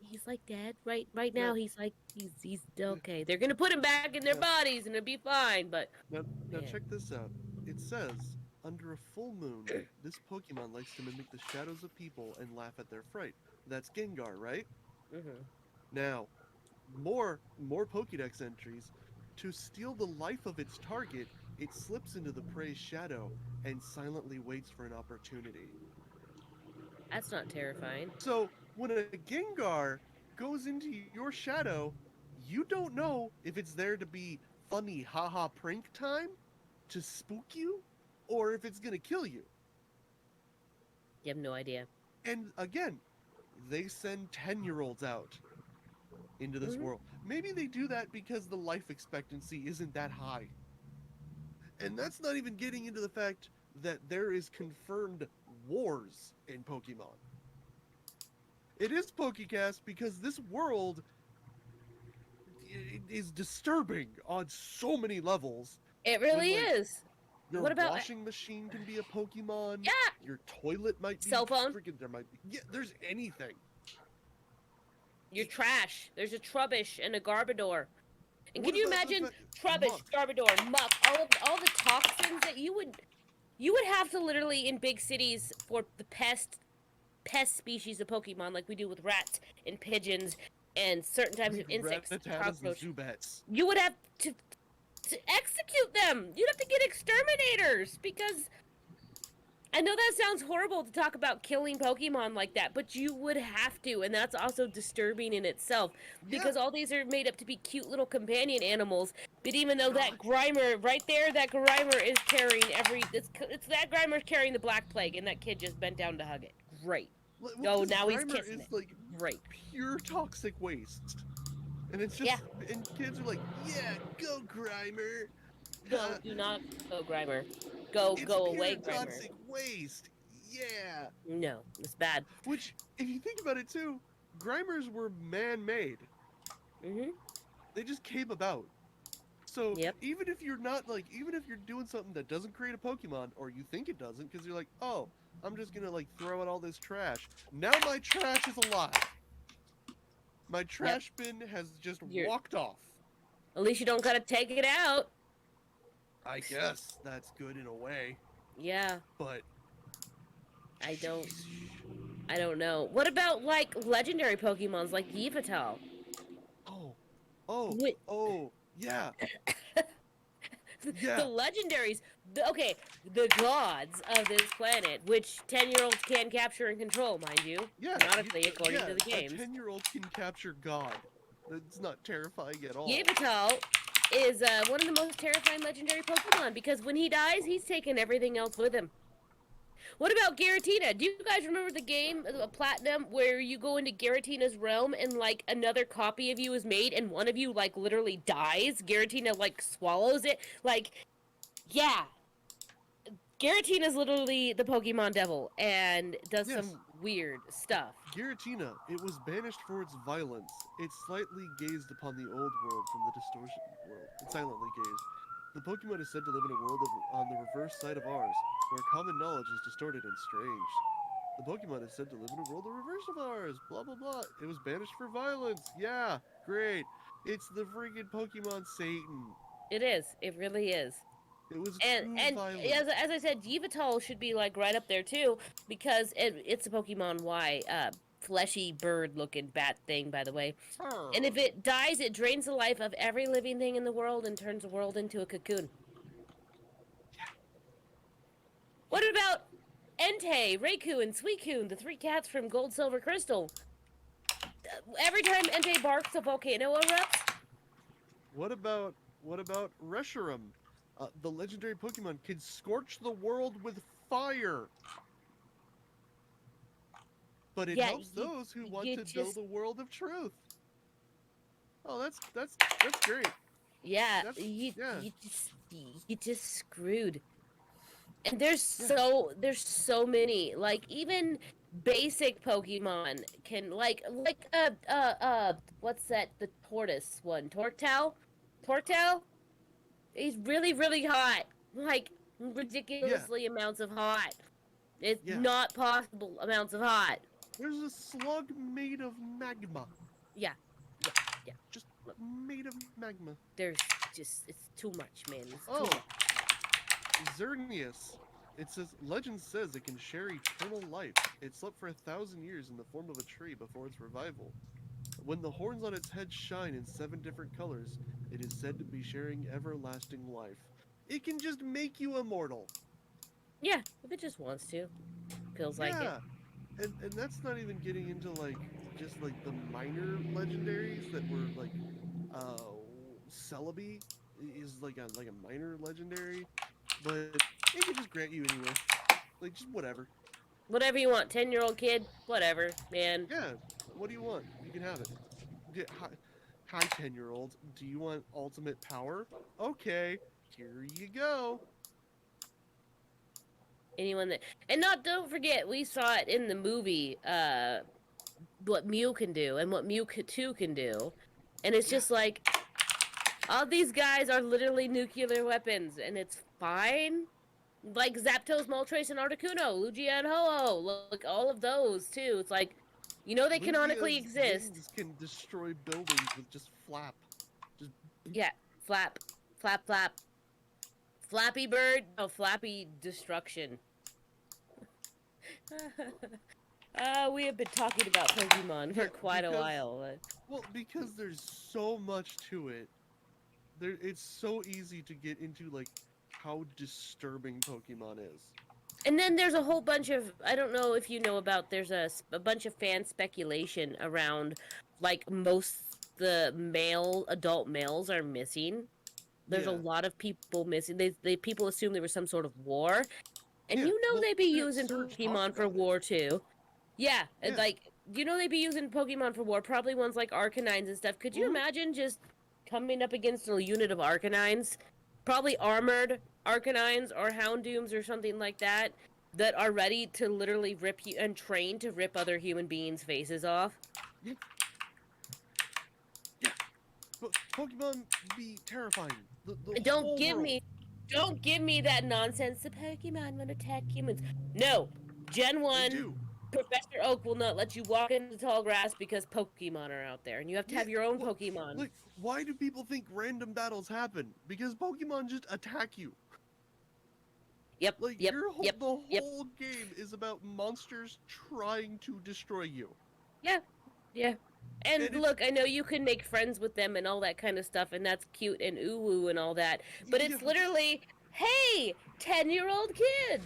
he's like dead right now. He's like he's okay. They're gonna put him back in their bodies, and it'll be fine. But now check this out. It says, under a full moon, this Pokemon likes to mimic the shadows of people and laugh at their fright. That's Gengar, right? Mm-hmm. Now, more Pokédex entries. To steal the life of its target, it slips into the prey's shadow and silently waits for an opportunity. That's not terrifying. So, when a Gengar goes into your shadow, you don't know if it's there to be funny haha prank time, to spook you, or if it's gonna kill you. You have no idea. And again, they send 10-year-olds out into this world. Maybe they do that because the life expectancy isn't that high. And that's not even getting into the fact that there is confirmed wars in Pokemon. It is Pokécast because this world is disturbing on so many levels. It really is. Your what about washing machine can be a Pokemon. Yeah. Your toilet might be cell phone. There might be. Yeah, there's anything. Your trash. There's a Trubbish and a Garbodor. And What can you about imagine the Trubbish, muck? Garbodor, Muck, all the toxins that you would have to literally in big cities for the pest species of Pokemon like we do with rats and pigeons and certain types of insects, cockroaches. You would have to execute them. You'd have to get exterminators because I know that sounds horrible to talk about killing Pokemon like that, but you would have to, and that's also disturbing in itself because all these are made up to be cute little companion animals. But even though that Grimer right there, that Grimer is carrying it's that Grimer's carrying the Black Plague, and that kid just bent down to hug it. Great. Now he's kissing is it. Like Great. pure toxic waste. And it's Yeah. just, and kids are like, yeah, go Grimer. No, do not go Grimer. Go It's away, pure Grimer. toxic waste. Yeah. No, it's bad. Which, if you think about it too, Grimers were man-made. Mhm. They just came about. So Yep. even if you're not like, even if you're doing something that doesn't create a Pokemon, or you think it doesn't, because you're like, oh, I'm just gonna like throw out all this trash. Now my trash is alive. My trash bin has just You're- walked off. At least you don't gotta take it out. I guess that's good in a way, Yeah. but I don't know. What about like legendary Pokemons like Yveltal? oh, oh, Wait. oh, yeah, The yeah, legendaries, the gods of this planet, which 10-year-olds can capture and control, mind you. yeah. Canonically, according yeah, to the games. A 10-year-old can capture God. That's not terrifying at all. Yveltal is one of the most terrifying legendary Pokemon because when he dies, he's taken everything else with him. What about Giratina? Do you guys remember the game, Platinum, where you go into Giratina's realm and like another copy of you is made and one of you like literally dies? Giratina like swallows it. Like, yeah, Giratina is literally the Pokemon devil and does Yes. some weird stuff. Giratina, it was banished for its violence. It slightly gazed upon the old world from the distortion world. It silently gazed. The Pokemon is said to live in a world on the reverse side of ours, where common knowledge is distorted and strange. The Pokemon is said to live in a world the reverse of ours, blah blah blah. It was banished for violence. Yeah, great. It's the freaking Pokemon Satan. It is. It really is. It was And true and violence. as I said, Yveltal should be like right up there too because it's a Pokemon Y, fleshy bird looking bat thing, by the way. And if it dies, it drains the life of every living thing in the world and turns the world into a cocoon. What about Entei, Raikou, and Suicune, the three cats from Gold, Silver, Crystal? Every time Entei barks, a volcano erupts. What about Reshiram? The legendary Pokemon can scorch the world with fire. But it Yeah, helps those who want you to build just- a world of truth. Oh, that's great. Yeah, That's- you yeah. you just screwed. And there's Yeah. there's so many, like even basic Pokemon can what's that, the tortoise one, Tortel. He's really hot, like ridiculously amounts of hot. It's Yeah. not possible amounts of hot. There's a slug made of magma. Yeah. Just made of magma. There's just, it's too much, man. It's Oh. too much. Xerneas. It says, legend says it can share eternal life. It slept for 1,000 years in the form of a tree before its revival. When the horns on its head shine in 7 different colors, it is said to be sharing everlasting life. It can just make you immortal. Yeah, if it just wants to. Feels like it. And that's not even getting into like just like the minor legendaries that were like Celebi is like a minor legendary, but it can just grant you anyway. Like just whatever. Whatever you want, 10-year-old kid, whatever, man. Yeah, what do you want? You can have it. Yeah, hi 10-year-old. Do you want ultimate power? Okay, here you go. Anyone that, don't forget, we saw it in the movie, what Mew can do and what Mewtwo can do, and it's just like, all these guys are literally nuclear weapons, and it's fine. Like Zapdos, Moltres, and Articuno, Lugia and Ho-Oh, look, all of those too. It's like, you know they canonically Lugia's exist. wings can destroy buildings with just flap. Yeah, flap, Flappy Bird, no, Flappy Destruction. We have been talking about Pokemon for quite a while. Well, because there's so much to it. It's so easy to get into like how disturbing Pokemon is. And then there's a whole bunch of, I don't know if you know about, there's a bunch of fan speculation around, like, most the adult males are missing. There's a lot of people missing. People assume there was some sort of war. And Yeah, you know well, they'd be yeah, using Serge talked Pokemon for about it. war too. Yeah, Yeah. like, you know they'd be using Pokemon for war, probably ones like Arcanines and stuff. Could you imagine just coming up against a unit of Arcanines, probably armored Arcanines or Houndooms or something like that, that are ready to literally rip you and trained to rip other human beings' faces off? Yeah. Pokemon be terrifying. The Don't whole give world. me, don't give me that nonsense. The Pokemon will attack humans. No, Gen They 1, do. Professor Oak will not let you walk into the tall grass because Pokemon are out there, and you have to have your own Pokemon. Like, why do people think random battles happen? Because Pokemon just attack you. Yep, Like yep, the yep. whole game is about monsters trying to destroy you. Yeah, yeah. And And look, I know you can make friends with them and all that kind of stuff, and that's cute and ooh and all that. But it's Yeah. literally, hey, 10-year-old kid,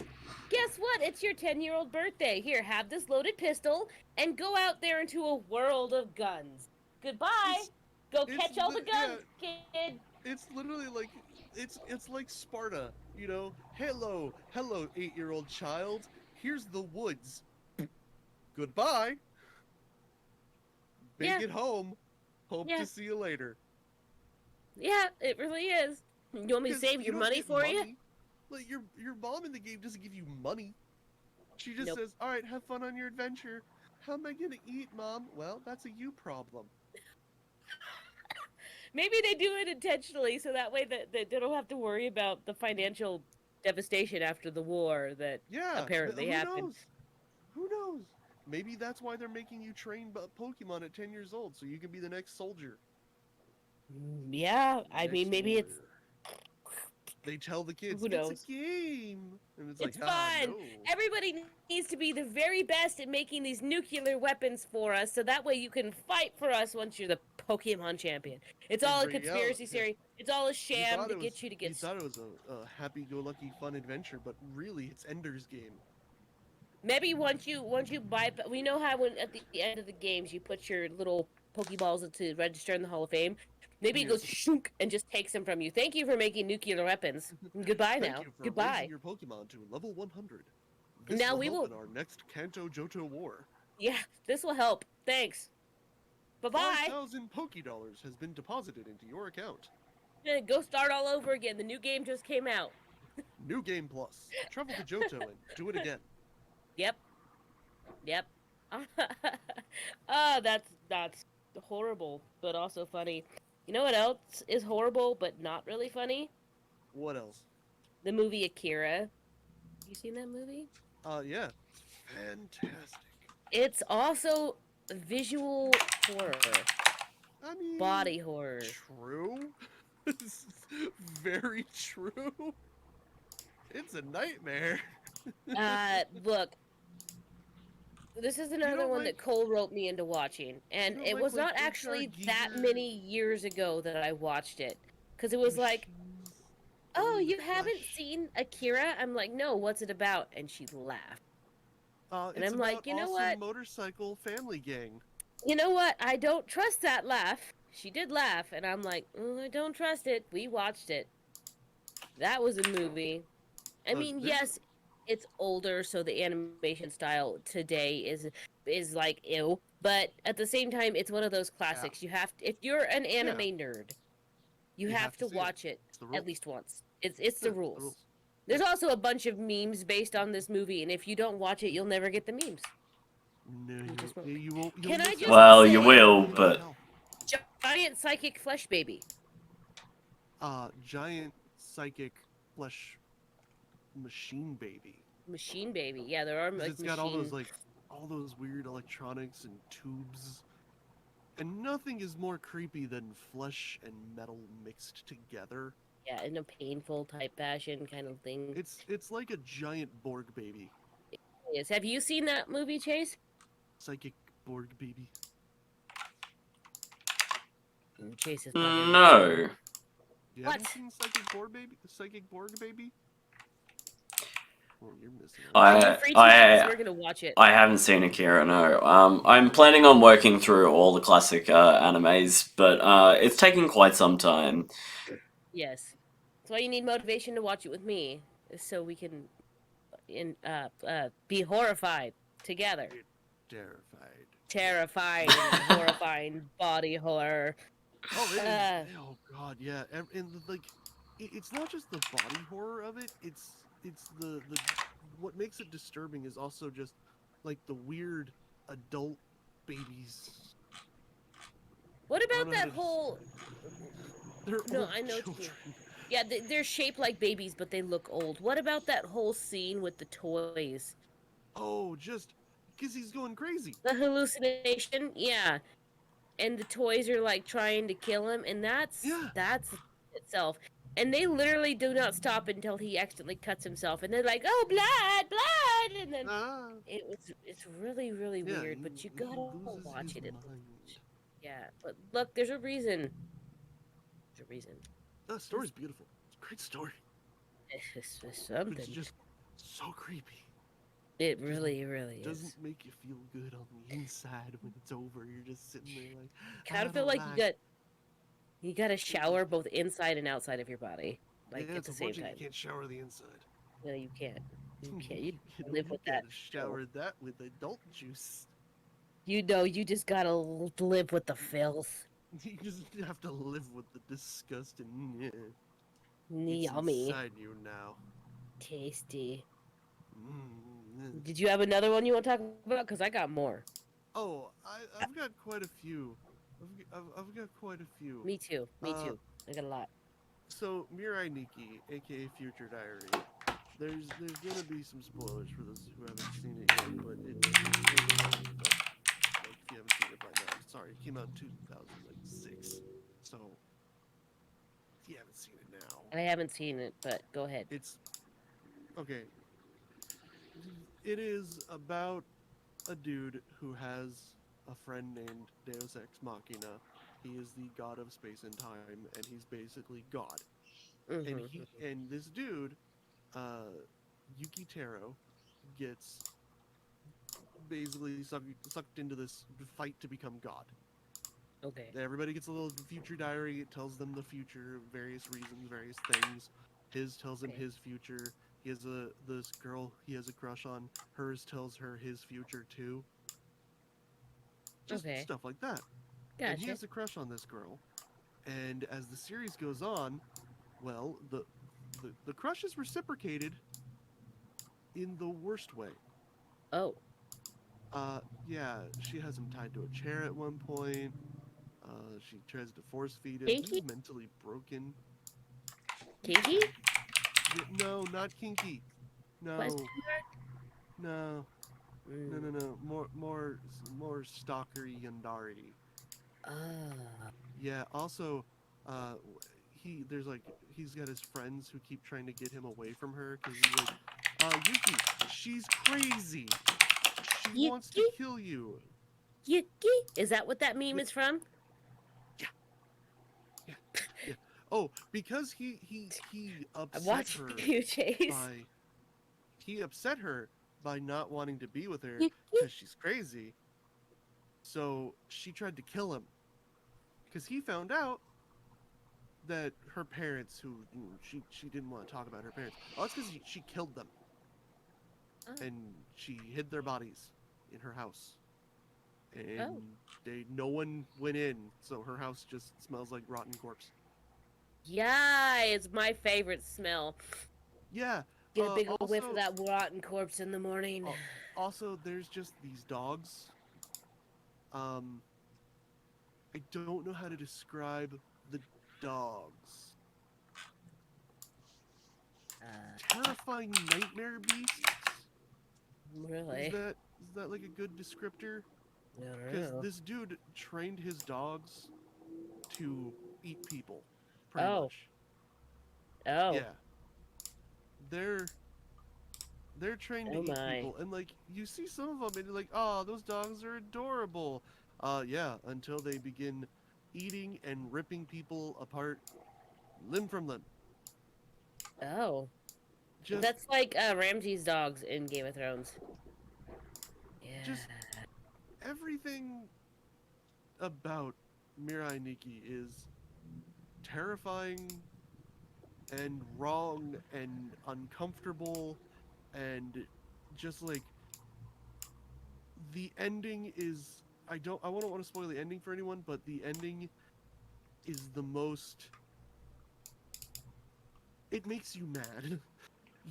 guess what? It's your 10-year-old birthday. Here, have this loaded pistol and go out there into a world of guns. Goodbye. Go catch all the guns, kid. It's literally like it's like Sparta, you know. Hello, 8-year-old child. Here's the woods. Goodbye. Make Yeah, it home. Hope yeah, to see you later. yeah. It really is. You want me to 'Cause save you your don't money get for you? money. Like your mom in the game doesn't give you money. She just Nope. says, "All right, have fun on your adventure." How am I gonna eat, Mom? Well, that's a you problem. Maybe they do it intentionally so that way that they don't have to worry about the financial devastation after the war that Yeah, apparently who happened. knows? Who knows? Maybe that's why they're making you train Pokemon at 10 years old, so you can be the next soldier. Yeah, I mean, Next maybe it's warrior. They tell the kids who it's a knows. game, and it's like, It's ah, fun. no. Everybody needs to be the very best at making these nuclear weapons for us, so that way you can fight for us once you're the Pokemon champion. It's all a conspiracy theory. It's all a sham to get you to You get. thought it was a happy-go-lucky fun adventure, but really, it's Ender's Game. Maybe once you buy, we know how when at the end of the games you put your little Pokeballs to register in the Hall of Fame. Maybe it Yeah. goes shunk and just takes them from you. Thank you for making nuclear weapons. Goodbye Thank now. you for raising Goodbye. your Pokemon to level 100. This Now will we help will. in our next Kanto Johto War. Yeah, this will help. Thanks. Bye bye. 5,000 Pokédollars has been deposited into your account. Go start all over again. The new game just came out. New Game Plus. Travel to Johto and do it again. Yep. Yep. Ah, that's horrible, but also funny. You know what else is horrible but not really funny? What else? The movie Akira. You seen that movie? Yeah. Fantastic. It's also visual horror, I mean, body horror. true. Very true. It's a nightmare. Look, this is another don't one like- that Cole wrote me into watching, and don't it like, was not HR actually that Giger many years ago that I watched it, because it was like, Machines "Oh, in you haven't flesh. seen Akira?" I'm like, "No, what's it about?" And she laughed. And It's I'm like, about "You know awesome what? motorcycle family gang. You know what? I don't trust that laugh." She did laugh, and I'm like, I don't trust it. We watched it. That was a movie. I Look, mean, there's- yes, it's older, so the animation style today is like ew. But at the same time, it's one of those classics. You have to, if you're an anime nerd, you have to see it. watch it It's the at rules. least once. It's the Yeah, rules. There's also a bunch of memes based on this movie, and if you don't watch it, you'll never get the memes. No, just won't. you won't. You'll Can I miss just out. Well, you say- will, but Giant psychic flesh baby. Giant psychic flesh machine baby. Machine baby. Yeah, there are 'Cause like it's got all those machine- all those weird electronics and tubes. And nothing is more creepy than flesh and metal mixed together. yeah, in a painful type fashion kind of thing. It's like a giant Borg baby. Yes. Have you seen that movie, Chase? Psychic Borg baby. Chase is not gonna- no. You What? haven't seen Psychic Borg baby? Psychic Borg baby? Oh, you're missing out. I- Are you free tonight? 'Cause we're gonna watch it. I haven't seen Akira, no. I'm planning on working through all the classic animes, but it's taking quite some time. Yes. That's why you need motivation to watch it with me, so we can be horrified together. Terrified. terrifying, horrifying body horror. Oh, it Uh, is. Oh God, yeah. And like, it's not just the body horror of it. It's the what makes it disturbing is also just like the weird adult babies. what I don't about know how that to. whole? They're No, old I know what you mean. children. Yeah, they're shaped like babies, but they look old. What about that whole scene with the toys? Oh, just because he's going crazy. The hallucination, yeah. And the toys are like trying to kill him, and Yeah. that's itself. And they literally do not stop until he accidentally cuts himself, and they're like, "Oh, blood, blood!" And then Ah. it's really really Yeah. weird, but you He gotta loses watch his it. mind. Yeah, but look, there's a reason. There's a reason. The story's beautiful. It's a great story, It's but it's something. just so creepy. It really really Doesn't is. make you feel good on the inside when it's over. You're just sitting there like, Kind I of feel don't like like. you got to shower both inside and outside of your body, Yeah, like at it's the same unfortunate time. you can't shower the inside. No, you can't. You can't. You you live with that. gotta shower that with adult juice. You know, you just gotta live with the filth. You just have to live with the disgusting. It's Yummy. inside you now. Tasty. Mm. Did you have another one you want to talk about? Because I got more. Oh, I've got quite a few. I've got quite a few. Me too. Me Uh, too. I got a lot. So Mirai Nikki, aka Future Diary. There's gonna be some spoilers for those who haven't seen it yet, but like if you haven't seen it by now, I'm sorry. It came out in 2006, so if you haven't seen it now, I haven't seen it, but go ahead. it's okay. It is about a dude who has a friend named Deus Ex Machina. He is the god of space and time, and he's basically God. And this dude, Yuki Taro, gets basically sucked into this fight to become God. Okay. Everybody gets a little future diary. It tells them the future, various reasons, various things. His tells him Okay. his future. He has this girl he has a crush on. Hers tells her his future too. Just Okay. stuff like that. And he Gotcha. has a crush on this girl. And as the series goes on, well, the crush is reciprocated in the worst way. Oh. Yeah, she has him tied to a chair at one point. She tries to force feed him. Kinky? He's mentally broken. Kinky? No, not kinky. No, Question no, mark? no. More stalkery Yandari. Ah. Yeah. Also, he's got his friends who keep trying to get him away from her because he's like, Yuki, she's crazy. She wants to kill you. Yuki? Is that what that meme is from? Yeah. Oh, because he I upset watched her you, Chase. he upset her by not wanting to be with her Yuki? because she's crazy. So she tried to kill him because he found out that her parents, who she didn't want to talk about her parents. Oh, that's because she killed them, and she hid their bodies in her house, and no one went in, so her house just smells like rotten corpse. Yeah, it's my favorite smell. Yeah. Get a big old whiff of that rotten corpse in the morning. Also, there's just these dogs. I don't know how to describe the dogs. Terrifying nightmare beasts. Really? Is that like a good descriptor? Because this dude trained his dogs to eat people, pretty much. Oh. Yeah. They're trained to eat people, and like you see some of them, and you're like, oh, those dogs are adorable. Yeah, until they begin eating and ripping people apart, limb from limb. Oh. That's like Ramsay's dogs in Game of Thrones. Yeah. Just everything about Mirai Nikki is terrifying and wrong and uncomfortable, and just like the ending is I don't want to spoil the ending for anyone, but the ending is the most. It makes you mad.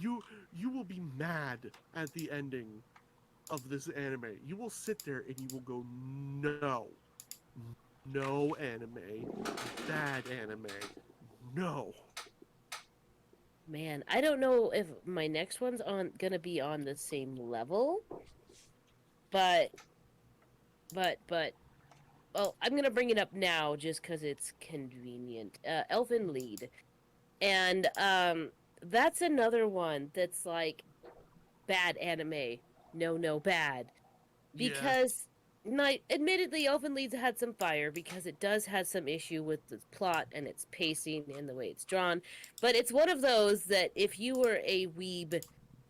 You will be mad at the ending of this anime. You will sit there and you will go, no, no anime, bad anime, no. Man, I don't know if my next one's gonna be on the same level, but well, I'm gonna bring it up now just because it's convenient. Elfen Lied, and that's another one that's like bad anime. No, no, bad. Yeah. Because admittedly, Elfen Lied's had some fire because it does have some issue with the plot and its pacing and the way it's drawn. But it's one of those that if you were a weeb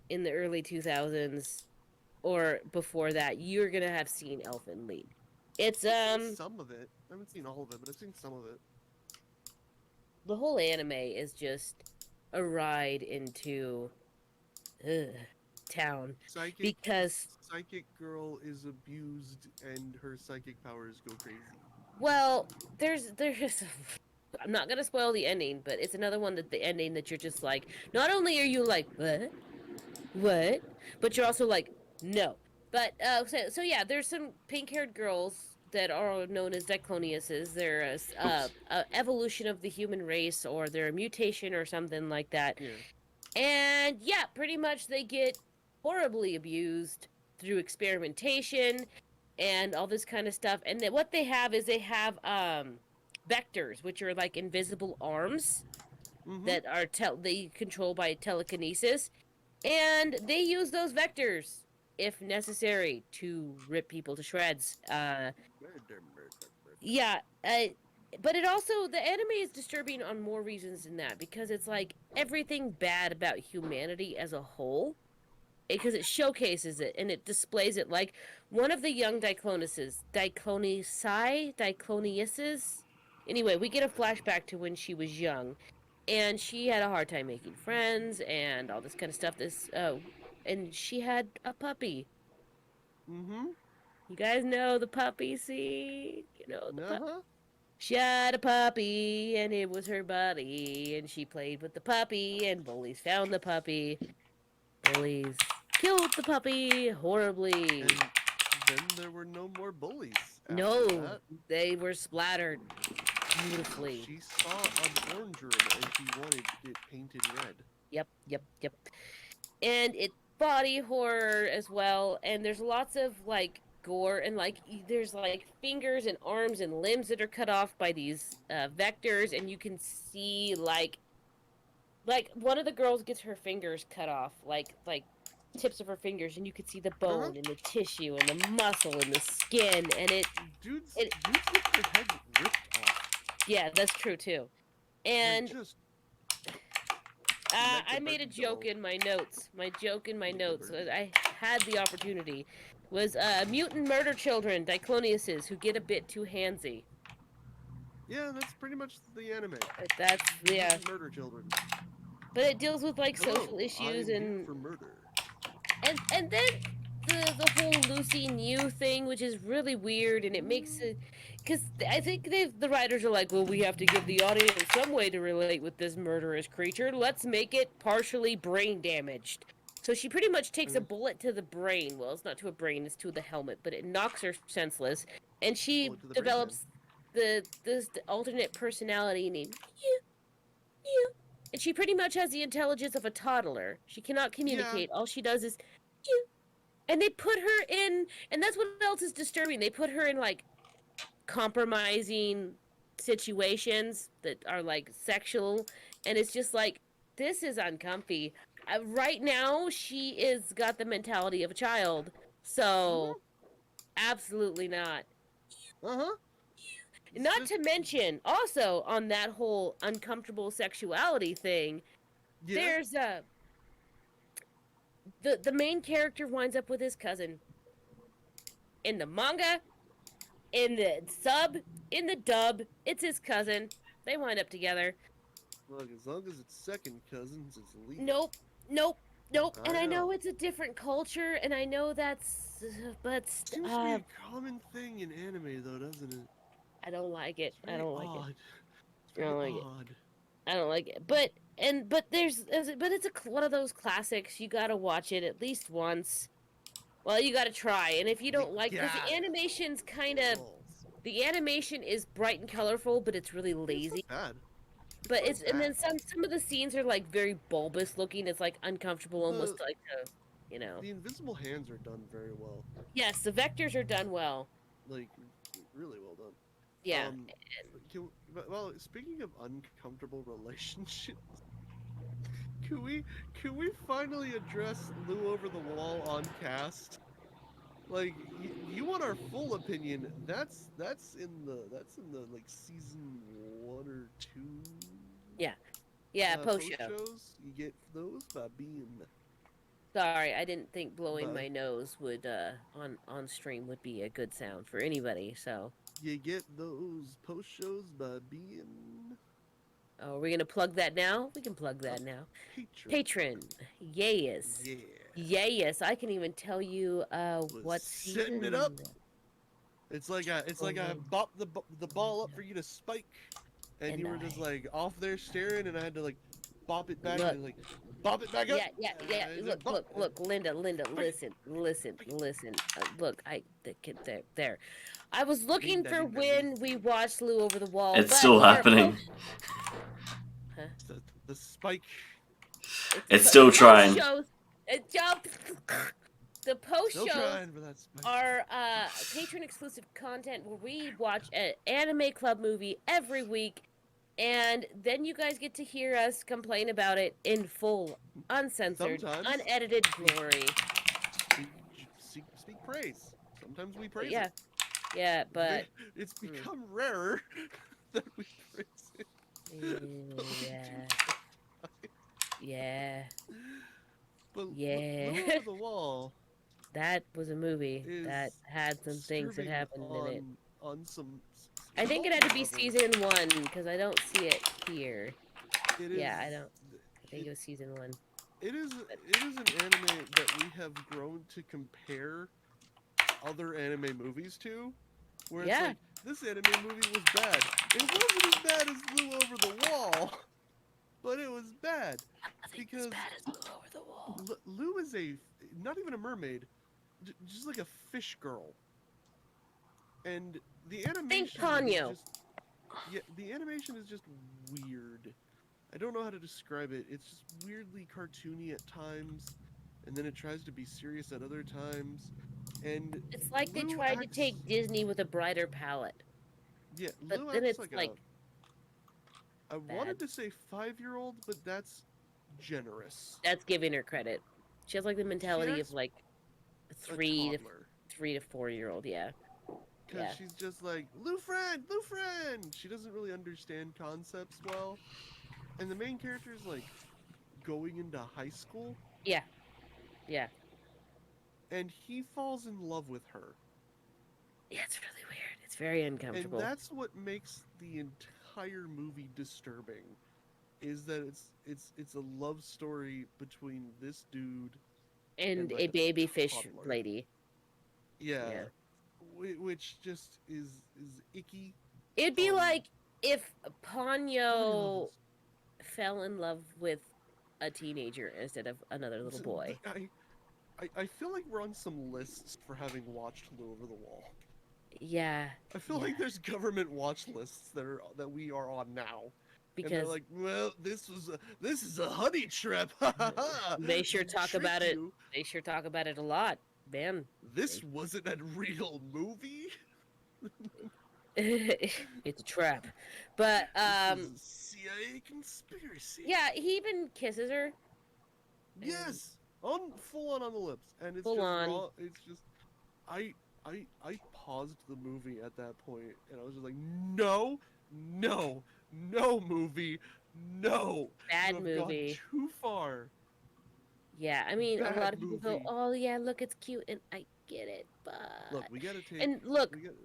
in the early 2000s or before that, you're gonna have seen Elfen Lied. It's I've seen some of it. I haven't seen all of it, but I've seen some of it. the whole anime is just a ride into town because Psychic girl is abused and her psychic powers go crazy. well, there's I'm not gonna spoil the ending, but it's another one that the ending that you're just like, not only are you like what, but you're also like no. But so yeah, there's some pink-haired girls that are known as Dicloniuses. They're a evolution of the human race, or they're a mutation or something like that. Yeah. And yeah, pretty much they get horribly abused through experimentation and all this kind of stuff. And then what they have is they have vectors, which are like invisible arms that are they control by telekinesis, and they use those vectors if necessary to rip people to shreds. Yeah, but it also the anime is disturbing on more reasons than that because it's like everything bad about humanity as a whole because it showcases it and it displays it. Like one of the young Dicloniuses. Anyway, we get a flashback to when she was young, and she had a hard time making friends and all this kind of stuff. And she had a puppy. Mm-hmm. You guys know the puppy scene. You know Uh-huh. She had a puppy, and it was her buddy, and she played with the puppy, and bullies found the puppy. Bullies killed the puppy horribly. And then there were no more bullies. No, that. they were splattered beautifully. She saw an orange room and she wanted it painted red. Yep. And it's body horror as well, and there's lots of like gore and like there's like fingers and arms and limbs that are cut off by these vectors, and you can see like one of the girls gets her fingers cut off, like tips of her fingers, and you can see the bone and the tissue and the muscle and the skin, and dudes get their heads ripped off. Yeah, that's true too. And just I made a joke in my notes. My joke in my notes, I had the opportunity, was mutant murder children, Dicloniuses, who get a bit too handsy. Yeah, that's pretty much the anime. That's yeah. Murder children. But it deals with like social issues I'm for murder. And then the whole Lucy New thing, which is really weird, and it makes it because I think the writers are like, well, we have to give the audience some way to relate with this murderous creature. Let's make it partially brain damaged. So she pretty much takes a bullet to the brain. Well, it's not to a brain; it's to the helmet, but it knocks her senseless, and she develops this alternate personality named you. And she pretty much has the intelligence of a toddler. She cannot communicate. Yeah. All she does is you. And they put her in, and that's what else is disturbing. They put her in like compromising situations that are like sexual, and it's just like, this is uncomfy. Right now, she is got the mentality of a child, so absolutely not. Not to mention, also on that whole uncomfortable sexuality thing, there's the main character winds up with his cousin. In the manga, in the sub, in the dub, it's his cousin. They wind up together. Look, as long as it's second cousins, it's legal. Nope. Nope. And I I know know. it's a different culture, and I know that's, but Seems to be a common thing in anime, though, doesn't it? I don't like it. It's I very don't like it. odd. It's I very don't like it. odd. I don't like it. But it's one of those classics. You gotta watch it at least once. Well, you gotta try, and if you You don't like, because got the it. animation's kind of, Balls. the animation is bright and colorful, but it's really It's lazy. not bad. But Not it's and bad. then some of the scenes are like very bulbous looking. It's like uncomfortable, The almost like a, you know. the invisible hands are done very well. Yes, the vectors are done well. Like really well done. Yeah. Well, speaking of uncomfortable relationships, can we finally address Lou over the wall on cast? Like you want our full opinion? That's in the like season 1 or 2. Yeah. Yeah, post Post show. shows you get those by being Sorry, I didn't think blowing by my nose would on stream would be a good sound for anybody. So, you get those post shows by being oh, are we gonna plug that now? We can plug a that now. patron. Patron, yes, Yeah, yes. I can even tell you was what setting it season. up. It's like I bop the ball up for you to spike, and And you were just I like off there staring, and I had to like bop it back look. and like bop it back up. Yeah. And then Look, bop, Linda. spike Listen. it, Look, the kid there. I was looking Linda, for Linda, when Linda. we watched Lou over the wall, It's but still for happening. Huh? The spike. It's still trying. Shows, jump. The post Still shows trying for that spike. are patron exclusive content where we watch an anime club movie every week, and then you guys get to hear us complain about it in full, uncensored, Sometimes unedited glory. speak praise. Sometimes we praise Yeah, it. yeah, but It's become rarer that we praise it. yeah. But Yeah. Lou Over the Wall That was a movie is that had some things that disturbing happened in it. on some. I think it had to be levels. season 1 because I don't see it here. It Yeah, is. I don't. I think it was season 1. It is an anime that we have grown to compare other anime movies to, where Yeah. it's like this anime movie was bad. It wasn't as bad as Lou Over the Wall, but it was bad because as bad as Lou Over the Wall. Lou is not even a mermaid, just like a fish girl, and the animation Ponyo. is just the animation is just weird. I don't know how to describe it. It's just weirdly cartoony at times, and then it tries to be serious at other times. And It's like they Lou tried to acts- take Disney with a brighter palette. Yeah, But Lou then acts it's like like I wanted to say 5-year-old, but that's generous. that's giving her credit. She has like the mentality acts of like A 3 toddler. to 4-year-old. Yeah. Because Yeah. she's just like, Lou friend! She doesn't really understand concepts well. And the main character is like going into high school, Yeah. and he falls in love with her. Yeah, it's really weird. It's very uncomfortable. And that's what makes the entire movie disturbing, is that it's a love story between this dude and like a a baby fish toddler. lady. Yeah. Yeah. Which just is icky. It'd be Um, like if How many Ponyo levels? fell in love with a teenager instead of another little boy. I feel like we're on some lists for having watched Lou Over the Wall. Yeah. I feel like there's government watch lists that we are on now. And they're Because like, well, this is a honey trap. they sure talk Tricked about it. you. They sure talk about it a lot, man. This wasn't a real movie. It's a trap. But This is a CIA conspiracy. yeah, he even kisses her. Yes, full on the lips, and it's Full just on. raw. It's just, I paused the movie at that point, and I was just like, no, movie, no. Bad You have gone movie. too far. Yeah, I mean, a Bad lot of people go, movie. "Oh yeah, look, it's cute," and I get it, but Look, we gotta take. and look, we gotta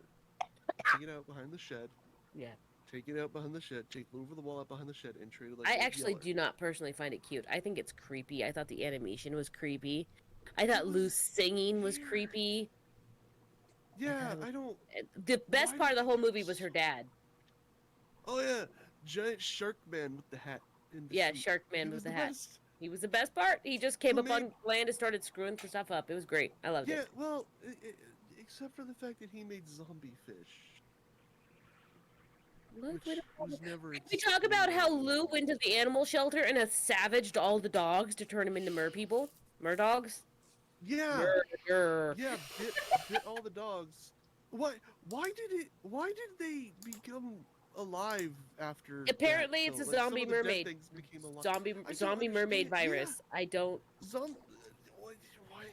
take it out behind the shed. yeah, take it out behind the shed, take it over the wall out behind the shed, and trade it like I a actually yeller. do not personally find it cute. I think it's creepy. I thought the animation was creepy. I thought was Lou's singing was weird. creepy. I thought Yeah, it was. I don't. The best Why part of did the whole they do movie was her dad. Oh yeah, giant shark man with the hat in the Yeah, suit. Shark He Man was with the the hat. best. He was the best part. He just came Who up made? on land and started screwing stuff up. It was great. I loved Yeah, it. well, except for the fact that he made zombie fish, Look, which was never we talk about how explained. Lou went to the animal shelter and has savaged all the dogs to turn them into mer people. Mer dogs? Yeah, Murder. yeah, bit all the dogs. What? Why did they become alive after that? Apparently, it's Though, a like some zombie of the dead mermaid. things became alive. Zombie I don't zombie mermaid understand. Yeah, virus. I don't. zombie. Why?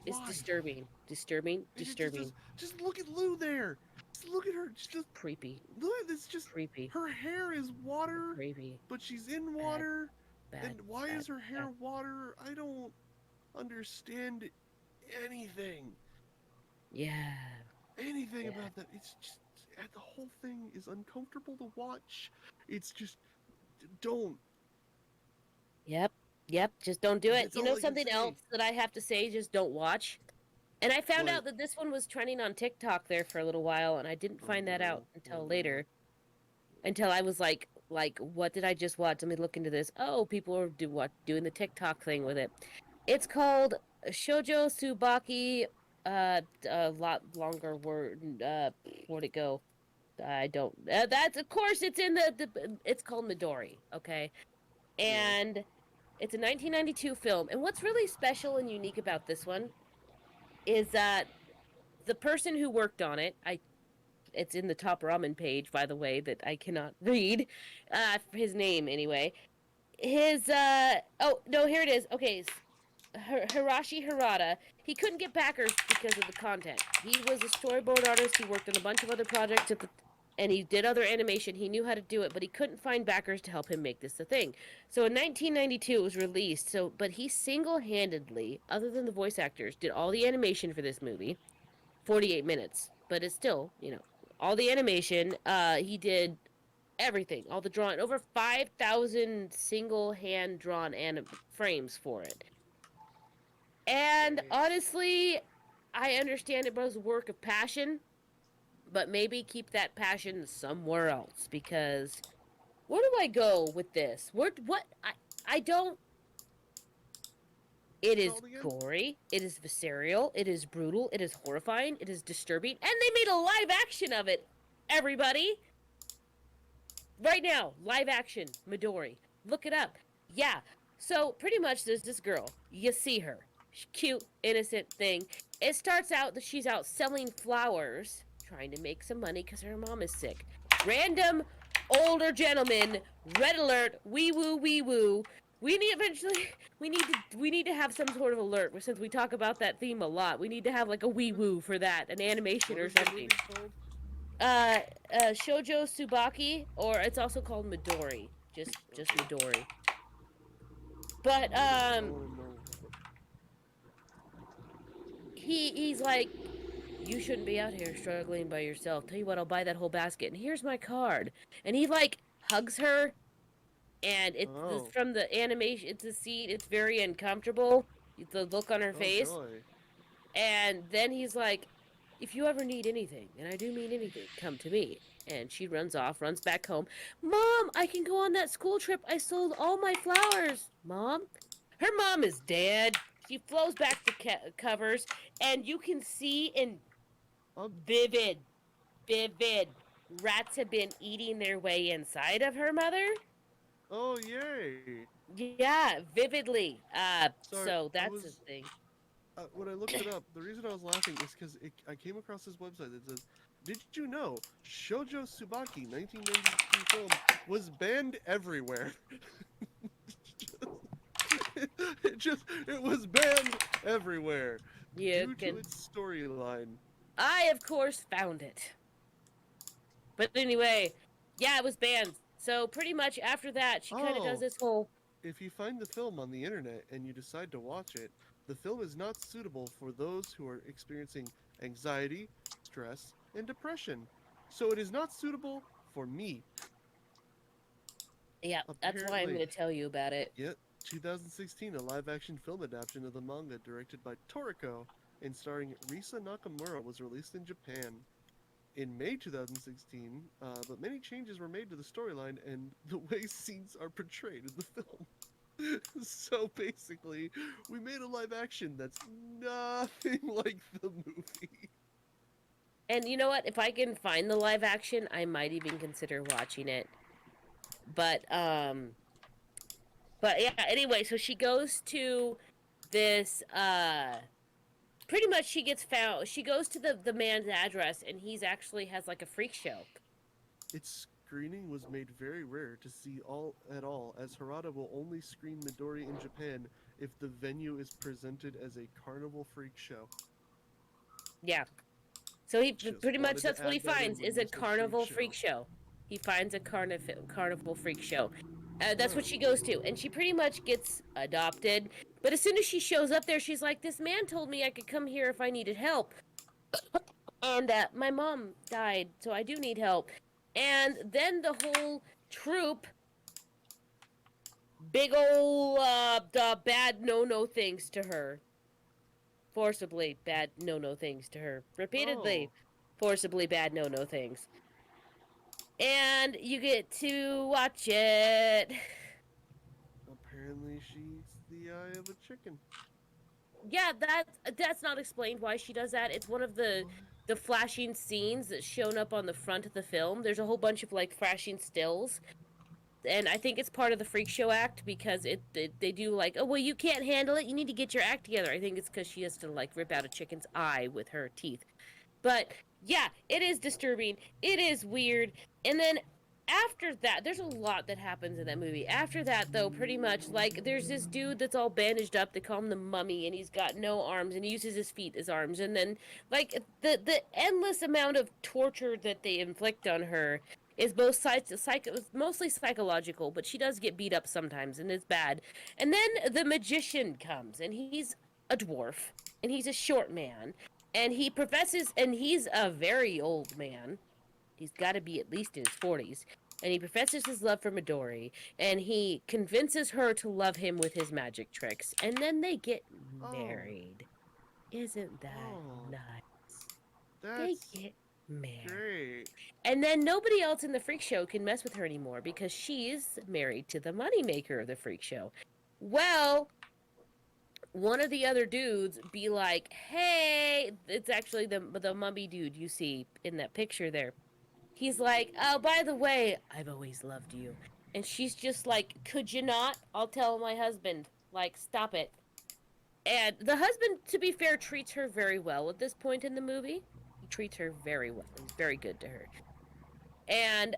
It's Why? disturbing. Disturbing. And Disturbing. just look at Lou there. Just look at her. Just Creepy. look at this. Just Creepy. her hair is water, Creepy. but she's in Bad. water. Bad. And why Bad. is her hair Bad. water? I don't understand anything. Yeah. Anything Yeah. about that. It's just the whole thing is uncomfortable to watch. It's just don't. Yep. Yep. Just don't do it. That's You all know I can something say. else that I have to say? Just don't watch. And I found What? out that this one was trending on TikTok there for a little while, and I didn't Oh find that out no. until Oh later. Until I was like, what did I just watch? Let me look into this. Oh, people are doing the TikTok thing with it. It's called Shoujo Tsubaki. A lot longer word. Where'd it go? I don't. That's of course it's in the. It's called Midori. Okay, Yeah. and it's a 1992 film. And what's really special and unique about this one is that the person who worked on it, it's in the top ramen page, by the way, that I cannot read. His name anyway. His oh no, here it is. Okay, Hirashi Harada. He couldn't get backers because of the content. He was a storyboard artist. He worked on a bunch of other projects and he did other animation. He knew how to do it, but he couldn't find backers to help him make this a thing. So in 1992 it was released. So but he single-handedly, other than the voice actors, did all the animation for this movie. 48 minutes, but it's still, all the animation. He did everything, all the drawing, over 5,000 single hand drawn frames for it. And Dang. honestly, I understand it was a work of passion, but maybe keep that passion somewhere else because where do I go with this? What I don't. It What's it is called again? gory, it is visceral, it is brutal, it is horrifying, it is disturbing, and they made a live action of it. Everybody, right now, live action Midori. Look it up. Yeah. So pretty much, there's this girl. You see her, she's cute, innocent thing. It starts out that she's out selling flowers, trying to make some money because her mom is sick. Random older gentleman, red alert, wee woo, wee woo. We need eventually. We need to have some sort of alert. Since we talk about that theme a lot, we need to have like a wee woo for that, an animation What or is the something. movie called? Shoujo Tsubaki, or it's also called Midori. Just Midori. But I wanna know. he's like, you shouldn't be out here struggling by yourself. Tell you what, I'll buy that whole basket, and here's my card. And he like hugs her, and it's Oh. from the animation. It's a scene. It's very uncomfortable. The look on her Oh face, joy. and then he's like, if you ever need anything, and I do mean anything, come to me. And she runs off, runs back home. Mom, I can go on that school trip. I sold all my flowers. Mom? Her mom is dead. She flows back to covers, and you can see in Um, vivid, rats have been eating their way inside of her mother. oh yay. Yeah, vividly. Sorry, So I that's was the thing. when I looked it up. The reason I was laughing is because I came across this website that says, "Did you know Shoujo Tsubaki 1993 film was banned everywhere?" it was banned everywhere You due can. to its storyline. I, of course, found it. But anyway, yeah, it was banned. So pretty much after that, she kind of does Oh, this whole. if you find the film on the internet and you decide to watch it, the film is not suitable for those who are experiencing anxiety, stress, and depression. So it is not suitable for me. Yeah, that's why I'm Apparently, going to tell you about it. yet 2016, a live-action film adaptation of the manga directed by Toriko and starring Risa Nakamura was released in Japan in May 2016, but many changes were made to the storyline and the way scenes are portrayed in the film. So basically, we made a live action that's nothing like the movie. And you know what? If I can find the live action, I might even consider watching it. But yeah, anyway, so she goes to this pretty much she gets found. She goes to the man's address and he's actually has like a freak show. Its screening was made very rare to see all at all, as Harada will only screen Midori in Japan if the venue is presented as a carnival freak show. Yeah. So he Just pretty much wanted to that's what he add that in finds when is you a said carnival freak show. He finds a carnival freak show. That's what she goes to, and she pretty much gets adopted. But as soon as she shows up there, she's like, "This man told me I could come here if I needed help, and my mom died, so I do need help." And then the whole troop, big ol' bad no things to her, forcibly bad no things to her, repeatedly, Oh, forcibly bad no things. And you get to watch it. apparently she's the eye of a chicken. Yeah, that's not explained why she does that. It's one of What? the flashing scenes that's shown up on the front of the film. There's a whole bunch of like flashing stills, and I think it's part of the freak show act because they do like, oh well, you can't handle it, you need to get your act together. I think it's because she has to like rip out a chicken's eye with her teeth. But yeah, it is disturbing. It is weird. And then after that, there's a lot that happens in that movie. After that, though, pretty much like there's this dude that's all bandaged up. They call him the Mummy, and he's got no arms, and he uses his feet as arms. And then like the endless amount of torture that they inflict on her is both mostly psychological, but she does get beat up sometimes, and it's bad. And then the magician comes, and he's a dwarf, and he's a short man, and he professes, and he's a very old man. He's got to be at least in his 40s. And he professes his love for Midori, and he convinces her to love him with his magic tricks, and then they get Oh, married. Isn't that oh, nice? They that's get married. great. And then nobody else in the freak show can mess with her anymore because she's married to the moneymaker of the freak show. Well, one of the other dudes be like, "Hey, it's actually the mummy dude you see in that picture there." He's like, "Oh, by the way, I've always loved you." And she's just like, "Could you not? I'll tell my husband. Like, stop it." And the husband, to be fair, treats her very well at this point in the movie. He treats her very well. He's very good to her. And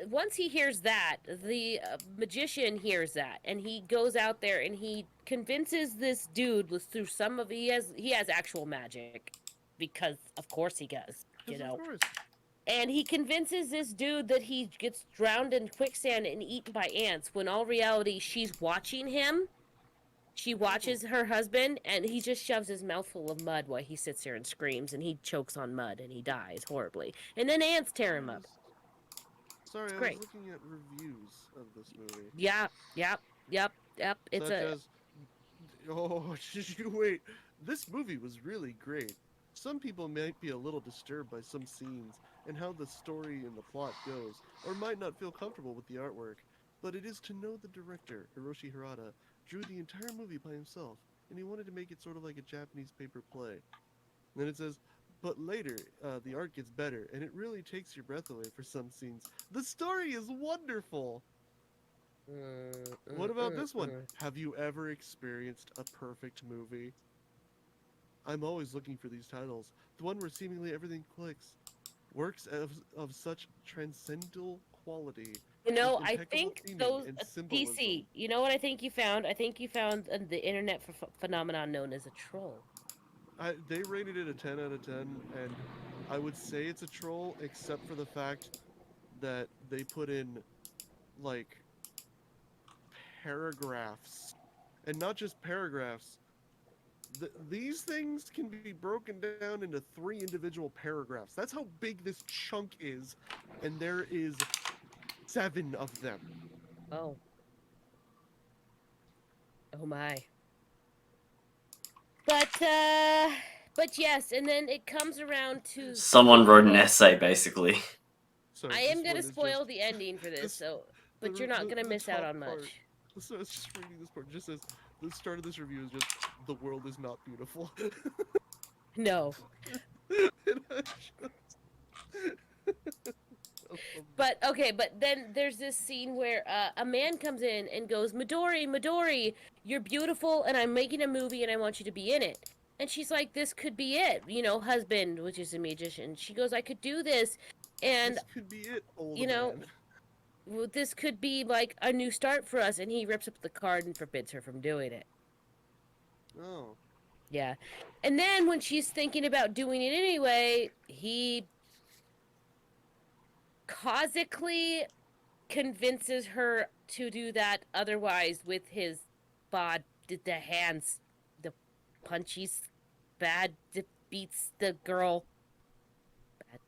once he hears that, the magician hears that, and he goes out there and he convinces this dude through some of he has actual magic, because of course he does, you Because of know. course. And he convinces this dude that he gets drowned in quicksand and eaten by ants, when all reality she's watching him. She watches her husband, and he just shoves his mouth full of mud while he sits there and screams, and he chokes on mud, and he dies horribly. And then ants tear him up. Sorry, It's I was great. looking at reviews of this movie. Yeah, yep. It's Such a as, oh, did you wait? This movie was really great. Some people might be a little disturbed by some scenes and how the story and the plot goes, or might not feel comfortable with the artwork. But it is to know the director, Hiroshi Harada, drew the entire movie by himself, and he wanted to make it sort of like a Japanese paper play. And then it says, but later, the art gets better, and it really takes your breath away for some scenes. The story is wonderful! What about this one? Have you ever experienced a perfect movie? I'm always looking for these titles. The one where seemingly everything clicks. Works of such transcendental quality. You know, with I impeccable think theming those and symbolism. PC. You know what I think you found? I think you found the internet phenomenon known as a troll. They rated it a 10 out of 10, and I would say it's a troll, except for the fact that they put in, like, paragraphs. And not just paragraphs. These things can be broken down into 3 individual paragraphs. That's how big this chunk is, and there is 7 of them. Oh. Oh my. But yes, and then it comes around to the Someone whole wrote an like essay, basically. Sorry, I this am gonna one is spoil just the ending for this, this. so but you're not gonna The miss out top on part. much. So it's just reading this part. It just says the start of this review is just the world is not beautiful. No. And I love But okay, but then there's this scene where a man comes in and goes, Midori, Midori, you're beautiful, and I'm making a movie, and I want you to be in it. And she's like, this could be it, you know, husband, which is a magician. She goes, I could do this, and this could be it, old you know, man. this could be like a new start for us. And he rips up the card and forbids her from doing it. Oh. Yeah, and then when she's thinking about doing it anyway, he causically convinces her to do that otherwise with his bod, the hands, the punchies, bad, beats the girl. Bad.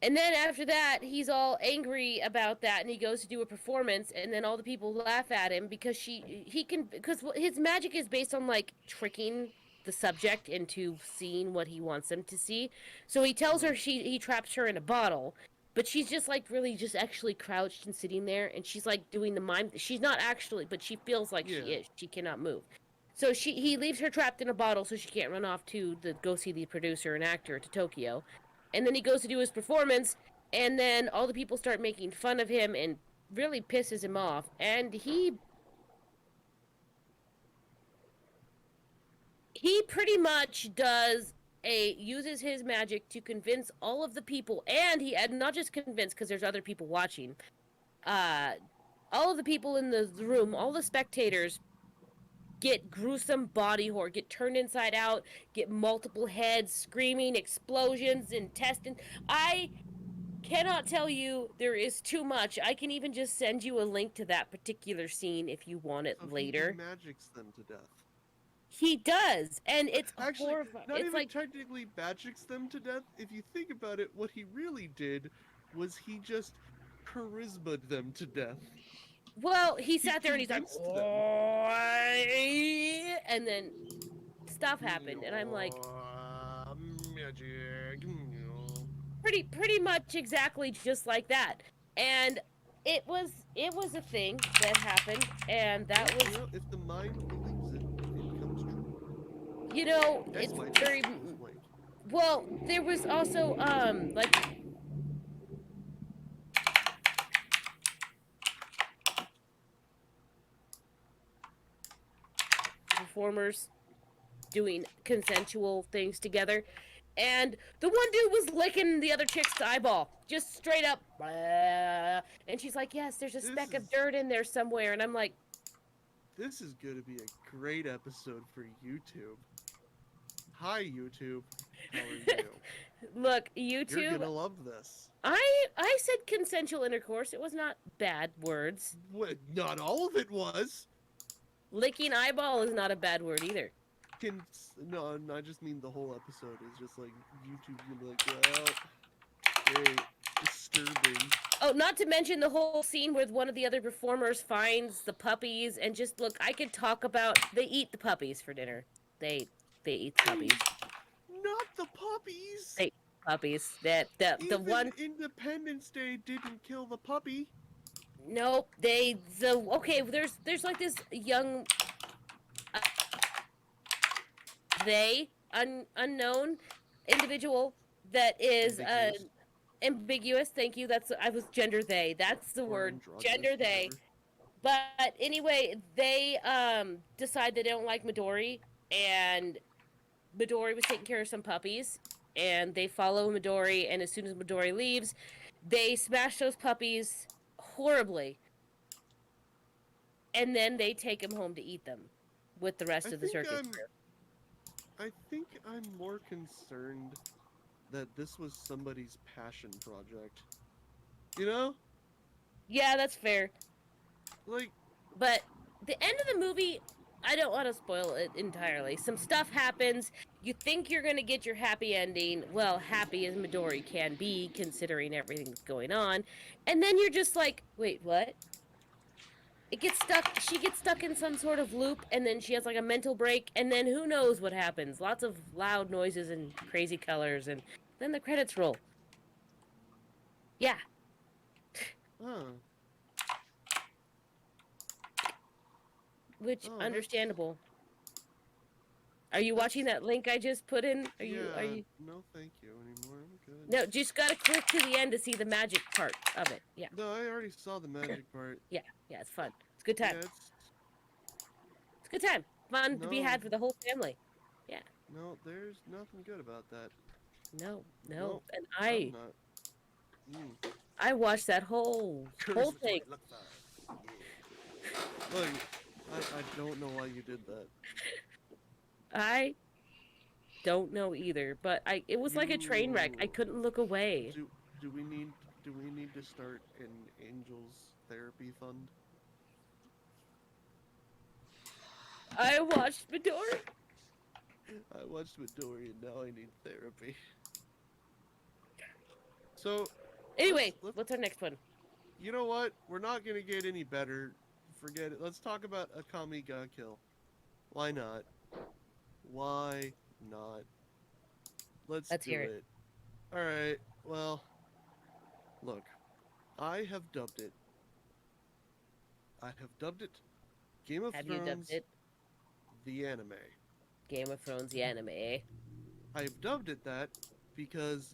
And then after that, he's all angry about that, and he goes to do a performance, and then all the people laugh at him because because his magic is based on like tricking the subject into seeing what he wants them to see. So he tells her he traps her in a bottle, but she's just like really just actually crouched and sitting there, and she's like doing the mime. She's not actually, but she feels like she Yeah. is. She cannot move. So he leaves her trapped in a bottle so she can't run off to go see the producer and actor to Tokyo. And then he goes to do his performance, and then all the people start making fun of him and really pisses him off. And he pretty much uses his magic to convince all of the people, and not just convince because there's other people watching. All of the people in the room, all the spectators, get gruesome body horror, get turned inside out, get multiple heads, screaming, explosions, intestines. I cannot tell you there is too much. I can even just send you a link to that particular scene if you want it So later. he magics them to death. He does, and it's Actually, horrifying. not It's even like, technically magics them to death. If you think about it, what he really did was he just charisma'd them to death. well, he sat there and he's like, convinced them. oh, and then stuff happened, and I'm like, Magic. pretty much exactly just like that. And it was a thing that happened, and that was, You know, if the mind believes it, it comes true. you know, That's it's why very it's white. well. There was also like performers doing consensual things together. And the one dude was licking the other chick's eyeball. Just straight up. And she's like, yes, there's a speck of dirt in there somewhere. And I'm like, this is going to be a great episode for YouTube. Hi, YouTube. How are you? look, You're YouTube. going to love this. I said consensual intercourse. It was not bad words. What? Not all of it was. Licking eyeball is not a bad word either. No, I just mean the whole episode is just like YouTube gonna be like, well, hey, disturbing. Oh, not to mention the whole scene where one of the other performers finds the puppies and just look. I could talk about. They eat the puppies for dinner. They eat the puppies. Not the puppies. They puppies. The Even one. Independence Day didn't kill the puppy. Nope. Okay. There's like this young. Unknown individual that is ambiguous. Thank you. I was gender they. That's the word. Gender they. But anyway, they decide they don't like Midori, and Midori was taking care of some puppies, and they follow Midori, and as soon as Midori leaves, they smash those puppies horribly, and then they take them home to eat them with the rest of the circus crew. I think I'm more concerned that this was somebody's passion project. You know? Yeah, that's fair. Like, but the end of the movie, I don't want to spoil it entirely. Some stuff happens. You think you're going to get your happy ending. Well, happy as Midori can be, considering everything that's going on. And then you're just like, wait, what? it gets stuck. She gets stuck in some sort of loop, and then she has like a mental break, and then who knows what happens? Lots of loud noises and crazy colors, and then the credits roll. Yeah. Huh. Which Oh, understandable. Are you watching that link I just put in? Are you? No, thank you anymore. I'm good. No, just gotta click to the end to see the magic part of it. Yeah, No, I already saw the magic part. yeah, it's fun. It's a good time. Yeah, It's a good time. Fun to be no, had for the whole family. Yeah. no, there's nothing good about that. No, Nope, and I'm not. I watched that whole thing. Look, I don't know why you did that. I don't know either, but it was like a train wreck. I couldn't look away. Do we need to start an angels therapy fund? I watched Midori. I watched Midori and now I need therapy. So Anyway, let's- what's our next one? you know what? We're not gonna get any better. Forget it. Let's talk about Akami ga Kill. Why not? Why not? Let's do hear it. Alright, well, look. I have dubbed it. Game of Have you Thrones, dubbed it? the anime. Game of Thrones, the anime. I've dubbed it that because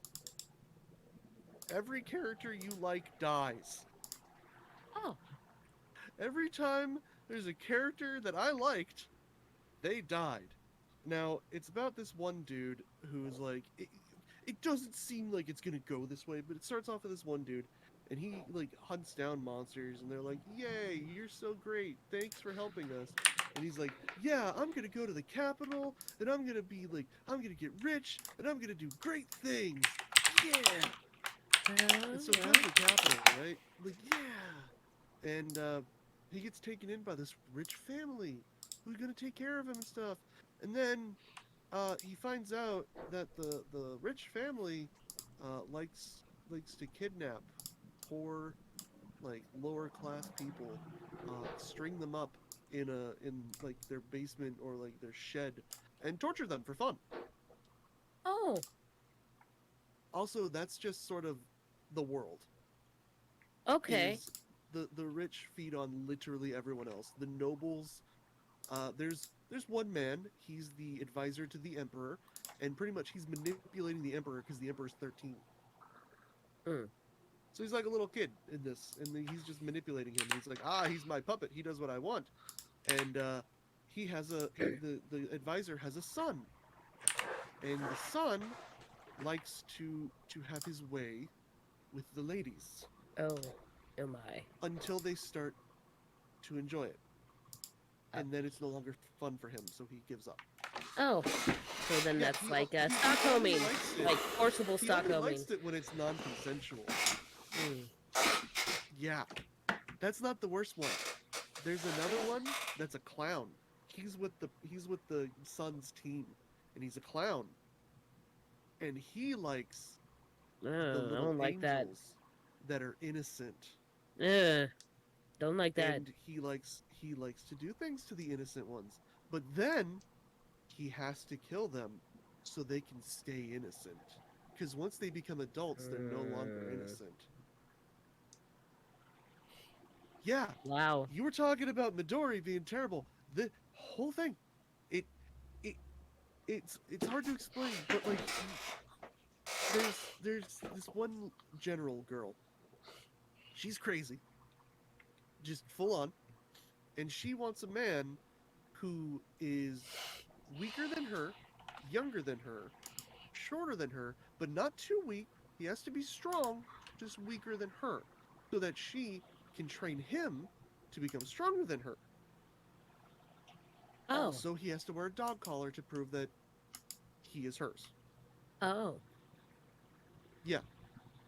every character you like dies. Oh. Every time there's a character that I liked, they died. Now, it's about this one dude who's like, it doesn't seem like it's gonna go this way, but it starts off with this one dude, and he like hunts down monsters, and they're like, yay, you're so great, thanks for helping us. And he's like, yeah, I'm gonna go to the capital, and I'm gonna get rich, and I'm gonna do great things. Yeah! And so he goes to the capital, right? Like, yeah! And he gets taken in by this rich family who's gonna take care of him and stuff. And then he finds out that the rich family likes to kidnap poor, like lower class people, string them up in like their basement or like their shed, and torture them for fun. Oh. Also, that's just sort of the world. Okay. Is the rich feed on literally everyone else. The nobles, there's one man. He's the advisor to the emperor, and pretty much he's manipulating the emperor because the emperor's 13. So he's like a little kid in this, and he's just manipulating him. He's like, he's my puppet. He does what I want, and he has the advisor has a son, and the son likes to have his way with the ladies. Oh my. Until they start to enjoy it. And then it's no longer fun for him, so he gives up. Oh. So then Yeah, that's like Stockholming. Like forcible He only Stockholming. likes it when it's non-consensual. Yeah. That's not the worst one. There's another one that's a clown. He's with the son's team, and he's a clown. And he likes the I little don't like that. angels that are innocent. Don't like that. And he likes to do things to the innocent ones. But then he has to kill them so they can stay innocent. Because once they become adults, they're no longer innocent. Yeah. Wow. You were talking about Midori being terrible. The whole thing, it's hard to explain, but like there's this one general girl. She's crazy. Just full on. And she wants a man who is weaker than her, younger than her, shorter than her, but not too weak. He has to be strong, just weaker than her, so that she can train him to become stronger than her. Oh. Also, he has to wear a dog collar to prove that he is hers. Oh. Yeah.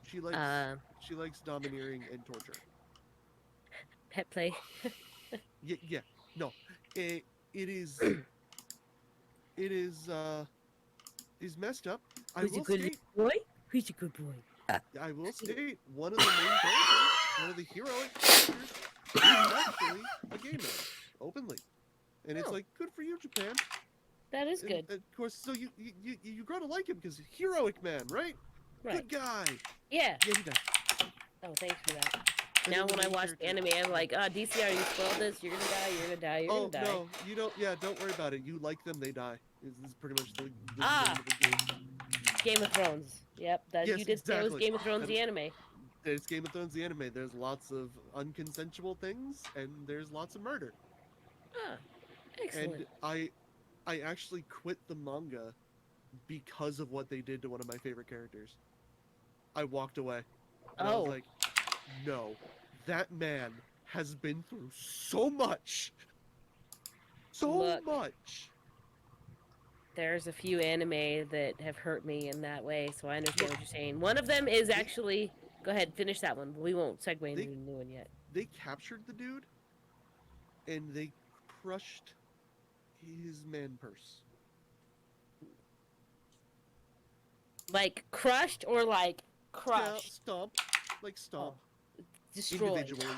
She likes domineering and torture. Pet play. Yeah. No. It is messed up. Who's a good boy? Who's a good boy? I will state one of the main characters, one of the heroic characters, is actually a gay man, openly, and it's Oh. like good for you, Japan. That is good. And of course, so you grow to like him because heroic man, right? Right. Good guy. Yeah. Yeah, he does. Oh, thanks for that. And Now then the when I main watch the character- anime, I'm like, DCR, you spoiled this. You're gonna die. You're gonna die. You're Oh gonna die. no, you don't. Yeah, don't worry about it. You like them, they die. This is pretty much the Ah. name of the game. Game of Thrones. Yep. That Yes, you did say it was exactly. Game of Thrones the anime. There's Game of Thrones the anime. There's lots of unconsensual things, and there's lots of murder. Ah. Excellent. And I actually quit the manga because of what they did to one of my favorite characters. I walked away. And I was Oh. like, no, that man has been through so much. So Look. much. There's a few anime that have hurt me in that way, so I understand what you're saying. One of them is actually. Go ahead, finish that one. We won't segue into the new one yet. They captured the dude, and they crushed his man purse. Like crushed or like Yeah, crushed? stomp. Like stomp. Destroyed. Individually. One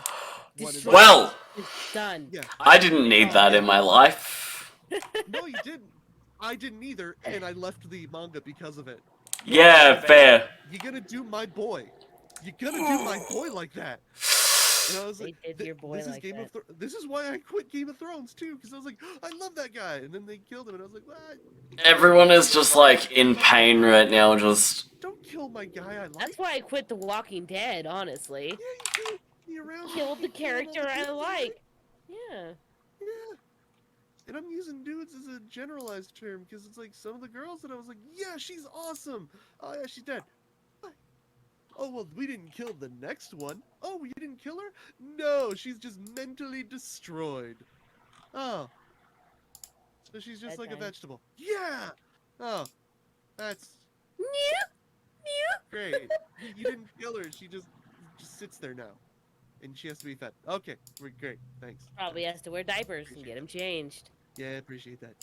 and Destroyed. one. Well, It's done. Yeah. I didn't need that in my life. No, you didn't. I didn't either, and I left the manga because of it. Yeah, fair. You're gonna do my boy. You're gonna do my boy like that. And I was They like, did your boy this is like Game that. of this is why I quit Game of Thrones too, because I was like, I love that guy, and then they killed him, and I was like, what? Everyone is just like in pain right now, just. Don't kill my guy I like. That's why I quit The Walking Dead, honestly. Yeah, you can't be around. Killed the keep killing all character I people, like. Yeah. Yeah. And I'm using dudes as a generalized term because it's like some of the girls that I was like, yeah, she's awesome. Oh yeah, she's dead. What? Oh well, we didn't kill the next one. Oh, you didn't kill her? No, she's just mentally destroyed. Oh. So she's just like a Okay. vegetable. Yeah. Oh, that's great. You didn't kill her. She just sits there now, and she has to be fed. Okay, we're great. Thanks. Probably has to wear diapers and get him changed. Yeah, I appreciate that.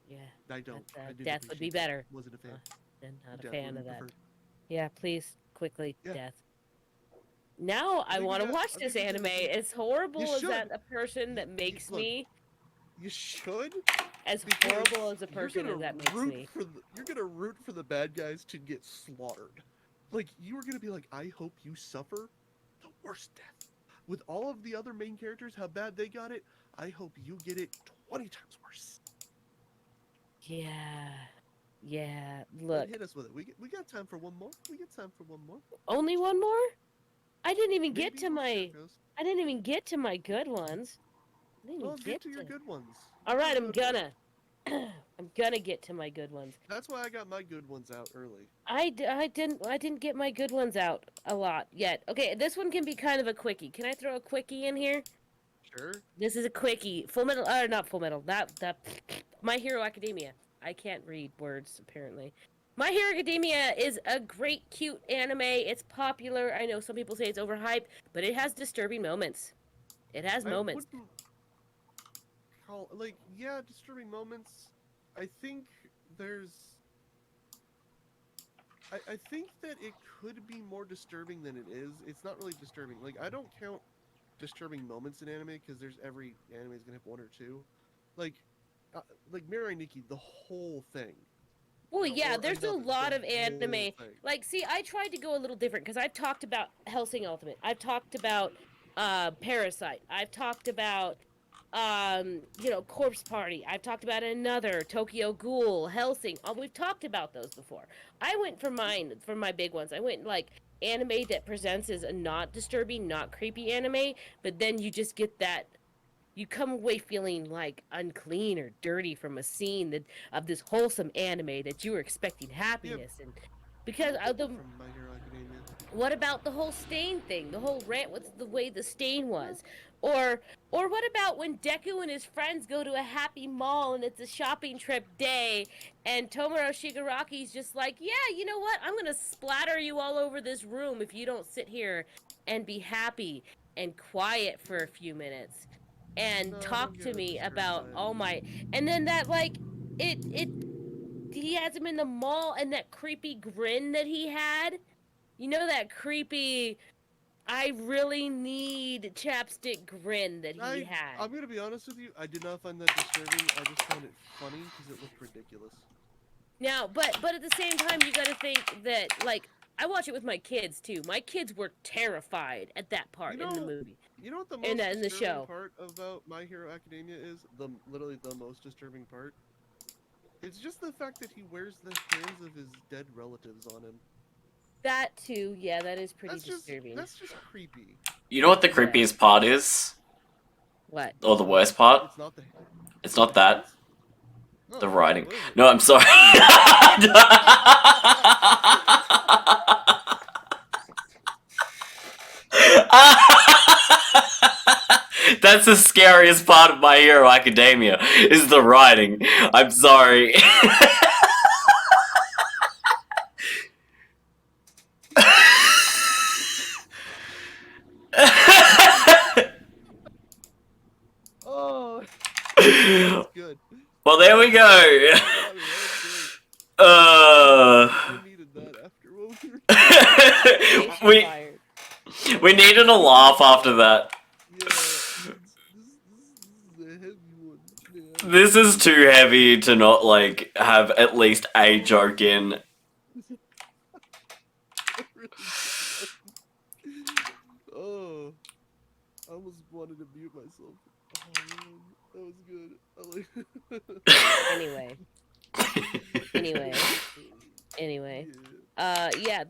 Yeah. I don't. That's, I didn't death would be appreciate that. better. Wasn't a fan. Then not a Death fan would of be that. preferred. Yeah, please, quickly, Yeah. death. Now I think we want to got- watch I this think we got- anime. As horrible You as that should. a person that makes look, me, You should. as because horrible as a you're person gonna as that makes root me. you're gonna root for the bad guys to get slaughtered. Like you were gonna be like, I hope you suffer the worst death. With all of the other main characters, how bad they got it, I hope you get it 20 times worse. Yeah. Yeah. But Look, hit us with it. We got time for one more. We got time for one more. only one more? I didn't even get Maybe to we'll see how my it goes. I didn't even get to my good ones. I didn't Well, even get to your good ones. All right, I'm Good ones. gonna. I'm gonna get to my good ones. That's why I got my good ones out early. I didn't get my good ones out a lot yet. Okay, this one can be kind of a quickie. Can I throw a quickie in here? Sure. This is a quickie. Full Metal, not Full Metal. That My Hero Academia. I can't read words apparently. My Hero Academia is a great, cute anime. It's popular. I know some people say it's overhyped, but it has disturbing moments. It has moments. I wouldn't call yeah, disturbing moments. I think there's. I think that it could be more disturbing than it is. It's not really disturbing. Like I don't count disturbing moments in anime because there's every anime is gonna have one or two. Like Mirai Nikki, the whole thing. Well, Or yeah, there's a another, lot the of anime. whole thing. Like, see, I tried to go a little different because I've talked about Hellsing Ultimate. I've talked about Parasite. I've talked about Corpse Party. I've talked about another Tokyo Ghoul, Hellsing. We've talked about those before. I went for my big ones. I went like anime that presents as a not disturbing, not creepy anime, but then you just get that. You come away feeling like unclean or dirty from a scene of this wholesome anime that you were expecting happiness and because I of get the that from My Hero Academia. what about the whole stain thing, the whole rant with the way the stain was, or what about when Deku and his friends go to a happy mall and it's a shopping trip day and Tomoro Shigaraki's just like, yeah, you know what, I'm gonna splatter you all over this room if you don't sit here and be happy and quiet for a few minutes and No, I talk don't to get me disturbed about by it. all my and then that like it he has him in the mall and that creepy grin that he had, you know, that creepy I really need Chapstick Grin that he had. I'm gonna be honest with you. I did not find that disturbing. I just found it funny because it looked ridiculous. Now, but at the same time, you got to think that like I watch it with my kids too. My kids were terrified at that part in the movie. You know what the most In the disturbing show. part about My Hero Academia is? Literally the most disturbing part. It's just the fact that he wears the hands of his dead relatives on him. That too, yeah, that is pretty disturbing. That's just creepy. You know what the creepiest part is? What? Or the worst part? It's not the. It's not that. No, The writing. what is it? No, I'm sorry. That's the scariest part of My Hero Academia, is the writing. I'm sorry. Oh, that's good. Well, there we go. That was good. We needed that after what we were. we needed a laugh after that. Yeah, this is a heavy one. Yeah. This is too heavy to not, like, have at least a joke in. Oh, I almost wanted to mute myself. Oh man, that was good. Anyway. Yeah.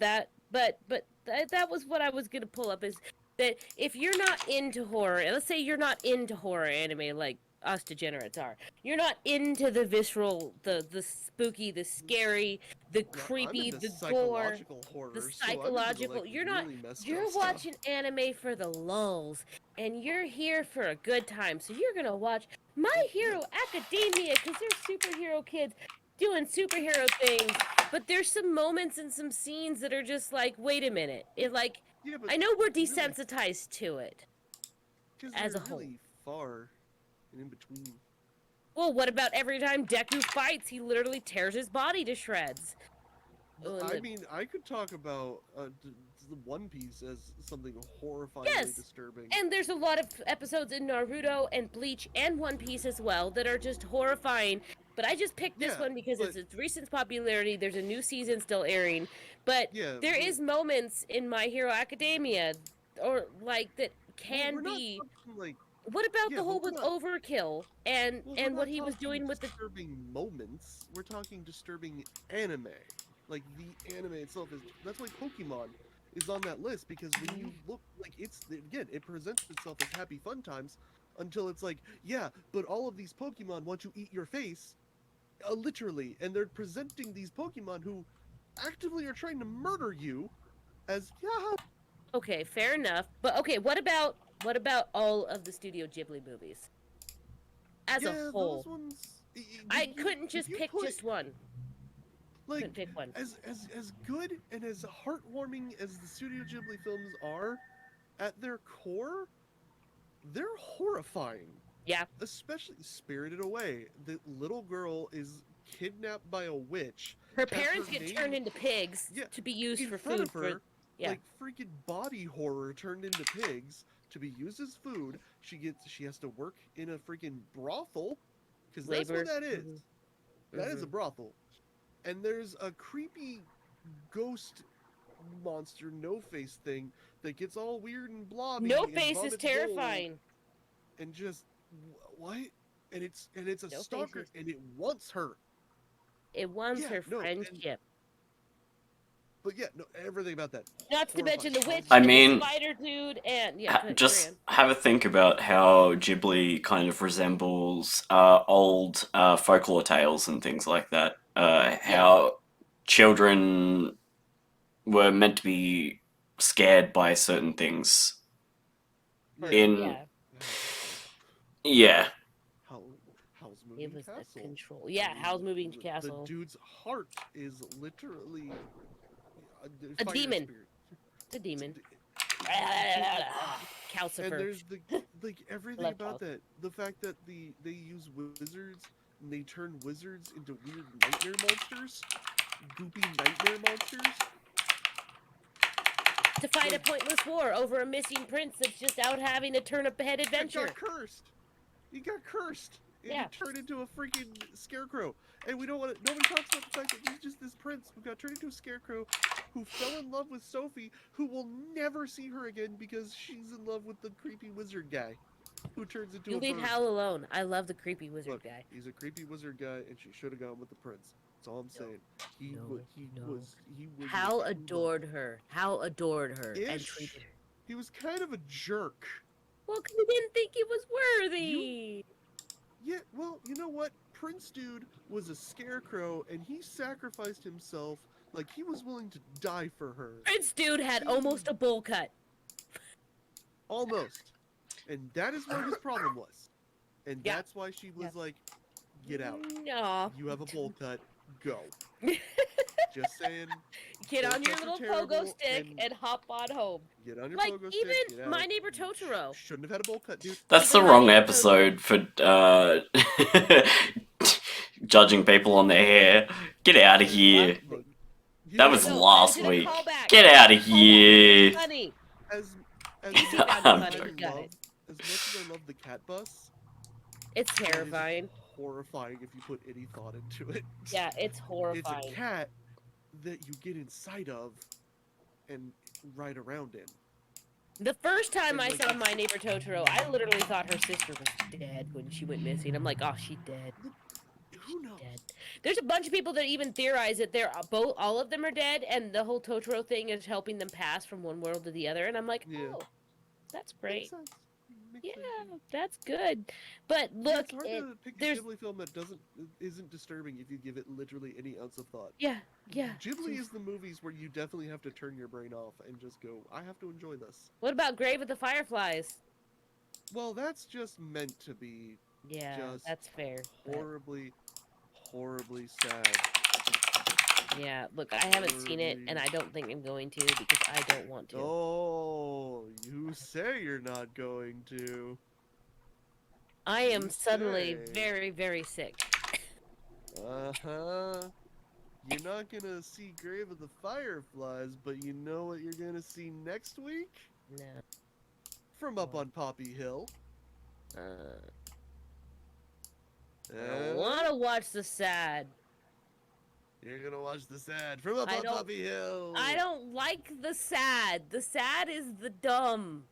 That was what I was gonna pull up is that if you're not into horror, let's say you're not into horror anime like us degenerates are, you're not into the visceral, the spooky, the scary, the creepy, I'm into the gore, psychological horror, the so I'm into psychological. like, You're not. really messed You're up stuff. watching anime for the lulls, and you're here for a good time. So you're gonna watch My Hero Academia because they're superhero kids doing superhero things. But there's some moments and some scenes that are just like, wait a minute. It like, Yeah, but I know we're really, desensitized to it 'cause as a they're whole. really far and in between. Well, what about every time Deku fights, he literally tears his body to shreds? Oh, and I the- mean, I could talk about the One Piece as something horrifyingly Yes, disturbing. And there's a lot of episodes in Naruto and Bleach and One Piece as well that are just horrifying. But I just picked this Yeah, one because but- it's recent popularity. There's a new season still airing. But Yeah, there but- is moments in My Hero Academia or like that Well, can we're not be. talking, like, What about yeah, the but whole we're with not- Overkill and well, we're what not he was talking doing with the disturbing moments. We're talking disturbing anime. Like the anime itself is. That's why Pokemon is on that list because when you look, like it presents itself as happy fun times until it's like, yeah, but all of these Pokemon want to eat your face, literally, and they're presenting these Pokemon who actively are trying to murder you as Okay, fair enough. But okay, what about all of the Studio Ghibli movies? As a whole. Those ones. I couldn't just pick just one. Like, Couldn't pick one. as good and as heartwarming as the Studio Ghibli films are, at their core, they're horrifying. Yeah. Especially Spirited Away. The little girl is kidnapped by a witch. Her has parents her get name turned into pigs Yeah, to be used in for front food. of her, yeah. like freaking body horror turned into pigs to be used as food. She has to work in a freaking brothel because that's Labor. what that is. Mhm. That is a brothel. And there's a creepy ghost monster no face thing that gets all weird and blobby. No and Face is vomits terrifying. gold and just what? And it's a No stalker Face is- and it wants her. It wants Yeah, her no, and- friendship. But yeah, no, everything about that. Not to mention the horrifying. witch, I and mean, the spider dude, and yeah. go ahead, Just carry have a think about how Ghibli kind of resembles old folklore tales and things like that. How children were meant to be scared by certain things. Yeah. in- yeah, Yeah. How's moving it was the castle? control. Yeah, Howl's Moving Castle. The dude's heart is literally A fire demon. spirit. It's a demon. And Calcifer. there's like everything Love about Calcifer. that. The fact that they use wizards and they turn wizards into weird nightmare monsters, goopy nightmare monsters. to fight a pointless war over a missing prince that's just out having a turn-up-ahead He adventure. got cursed. He got cursed. And Yeah. he turned into a freaking scarecrow. And we don't want to. Nobody talks about the fact that he's just this prince who got turned into a scarecrow, who fell in love with Sophie, who will never see her again because she's in love with the creepy wizard guy, who turns into You a leave bird. Hal alone. I love the creepy wizard Look, guy. he's a creepy wizard guy, and she should have gone with the prince. That's all I'm saying. He was. Hal adored her. Hal adored her and Ish. treated her. He was kind of a jerk. Well, 'cause he didn't think he was worthy. Yeah, well, you know what? Prince Dude was a scarecrow, and he sacrificed himself like he was willing to die for her. Prince Dude had almost a bowl cut. Almost. And that is where his problem was. And Yeah. that's why she was like, get out. No. You have a bowl cut. Go. Just saying. Get Bowl on your cuts are little terrible, pogo stick and hop on home. Get on your Like, pogo stick. even Get My out. Neighbor Totoro. Shouldn't have had a bowl cut, dude. That's the Even wrong my neighbor episode for judging people on their hair. Get out of here. Look, That was No, last I did a week. callback. Get out of here. Honey. As Easy much now, as I'm I joking. Got it. as much as I love the cat bus, It's it is terrifying. horrifying if you put any thought into it. Yeah, it's It's horrifying. a cat that you get inside of and ride around in. The first time And, I like, saw My Neighbor Totoro, I literally thought her sister was dead when she went missing. I'm like, oh, she's dead. Who knows? Dead. There's a bunch of people that even theorize that they're both, all of them are dead, and the whole Totoro thing is helping them pass from one world to the other. And I'm like, Yeah. oh, that's Makes great. sense. Makes Yeah, sense. that's good. But Yeah, look, it's hard to pick a there's- Ghibli film that isn't disturbing if you give it literally any ounce of thought. yeah. Ghibli is the movies where you definitely have to turn your brain off and just go, I have to enjoy this. What about Grave of the Fireflies? Well, that's just meant to be Yeah, Just that's fair. but- horribly, horribly sad. Yeah, look, I haven't seen it, and I don't think I'm going to because I don't want to. Oh, you say you're not going to. I am you suddenly say. very, very sick. Uh-huh. You're not gonna see Grave of the Fireflies, but you know what you're gonna see next week? No. From up on Poppy Hill. I don't want to watch the sad. You're gonna watch the sad from up I on don't- Poppy Hill. I don't like the sad. The sad is the dumb.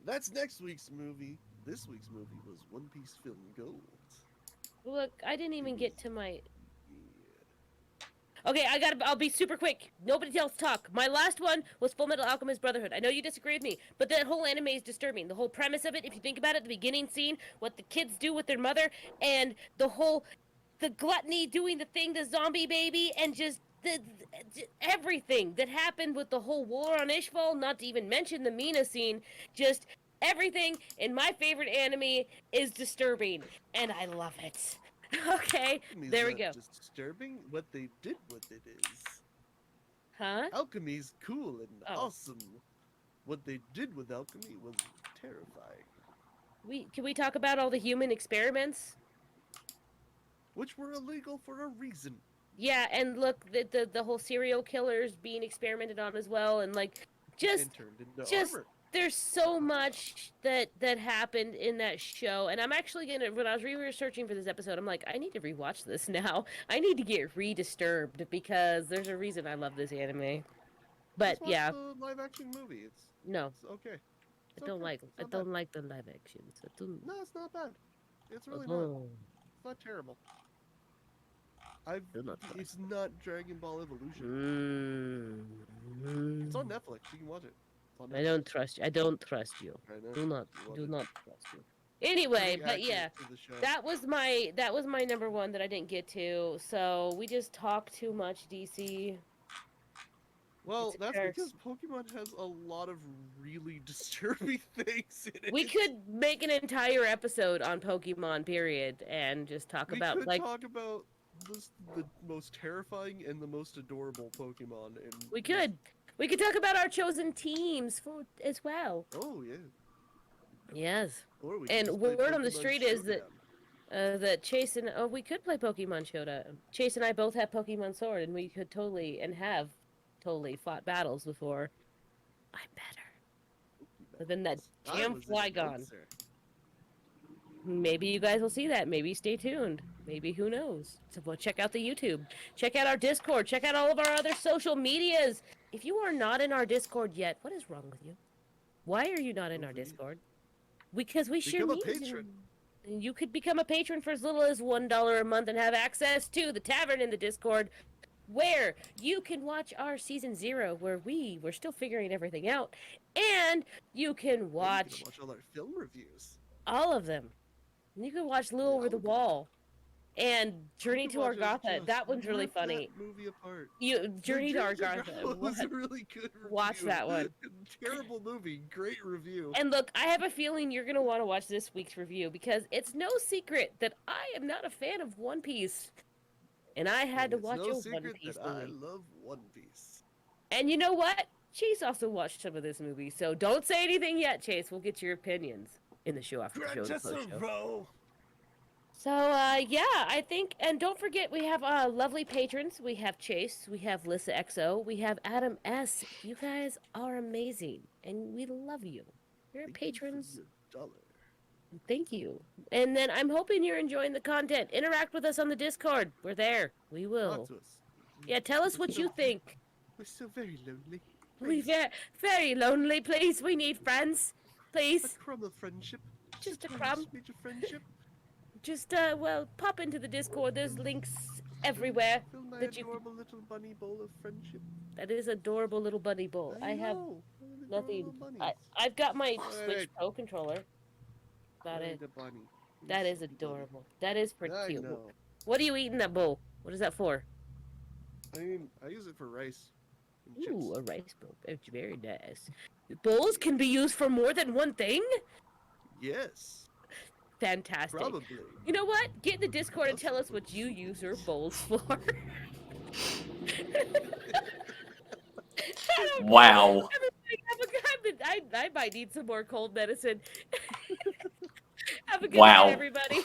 That's next week's movie. This week's movie was One Piece Film Gold. Look, I didn't even get to my. Yeah. Okay, I'll be super quick. Nobody else talk. My last one was Full Metal Alchemist Brotherhood. I know you disagree with me, but that whole anime is disturbing. The whole premise of it, if you think about it, the beginning scene, what the kids do with their mother, and the gluttony doing the thing, the zombie baby, and just everything that happened with the whole war on Ishval, not to even mention the Mina scene, just everything in my favorite anime is disturbing, and I love it. Okay, Alchemy's there we not go. Disturbing. What they did with it is Huh? alchemy's cool and Oh. awesome. What they did with alchemy was terrifying, Can we talk about all the human experiments? which were illegal for a reason. Yeah, and look, the whole serial killers being experimented on as well, and like And turned into just- armor. there's so much that happened in that show, and I'm actually gonna, when I was researching for this episode, I'm like, I need to rewatch this now. I need to get re-disturbed because there's a reason I love this anime. But Just watch yeah, the live action movie. It's no, okay. It's I don't okay. like It's I not don't bad. like the live actions. I don't. No, it's not bad. It's really not. Oh, It's not terrible. do not trust. It's not Dragon Ball Evolution. It's on Netflix. You can watch it. It's on I don't trust you. I don't trust you. I know. Do not You love do it. not trust you. Anyway, Pretty but yeah. accurate to the show. That was my number one that I didn't get to. So we just talk too much, DC. Well, it's a that's curse. because Pokemon has a lot of really disturbing things in it. We could make an entire episode on Pokemon, period, and just talk We about could like talk about the most terrifying and the most adorable Pokemon. And we could talk about our chosen teams for as well. Oh yeah. Yes. Or we could And just play word on the Pokemon street is that- Showdown. That Chase and we could play Pokemon Showdown. Chase and I both have Pokemon Sword, and we could totally and have totally fought battles before. I'm better. But then that I damn was fly an gone. announcer. Maybe you guys will see that. Maybe stay tuned. Maybe who knows? So well, check out the YouTube. Check out our Discord. Check out all of our other social medias. If you are not in our Discord yet, what is wrong with you? Why are you not in our Over you. Discord? Because we share Become a memes. patron. And you could become a patron for as little as $1 a month and have access to the tavern in the Discord, where you can watch our season 0, where we're still figuring everything out, and you can You watch can watch all our film reviews. all of them. You can watch Lou Over the Wall and Journey to Argatha. That one's really funny. That movie apart. Journey to Journey Argatha. was a really good review. Watch that one. Terrible movie, great review. And look, I have a feeling you're going to want to watch this week's review, because it's no secret that I am not a fan of One Piece. And I had to watch no a secret One Piece that movie. I love One Piece. And you know what? Chase also watched some of this movie, so don't say anything yet, Chase. We'll get your opinions in the show after the show. The post show. So, yeah, I think, and don't forget, we have lovely patrons. We have Chase, we have Lissa XO, we have Adam S. You guys are amazing, and we love you. You're patrons. Thank you. And then I'm hoping you're enjoying the content. Interact with us on the Discord. We're there. We will. Talk to us. Yeah, tell us what you think. We're so very lonely. We very lonely, please. We need friends. Please. A crumb of friendship. Just a Sometimes crumb. need your friendship. Just, well, pop into the Discord. There's links everywhere. Fill my that you adorable little bunny bowl of friendship. That is adorable little bunny bowl. I have know. nothing. Little bunnies. I've got my Alright. Switch Pro controller. That is, And a bunny. that is Sweet bunny. adorable. That is pretty I cute. know. What do you eat in that bowl? What is that for? I mean, I use it for rice. And Ooh, chips. a rice bowl. It's very nice. Bowls can be used for more than one thing? Yes. Fantastic. Probably. You know what? Get in the Discord and tell us what you use your bowls for. Wow. I might need some more cold medicine. Have a good Wow. night, everybody.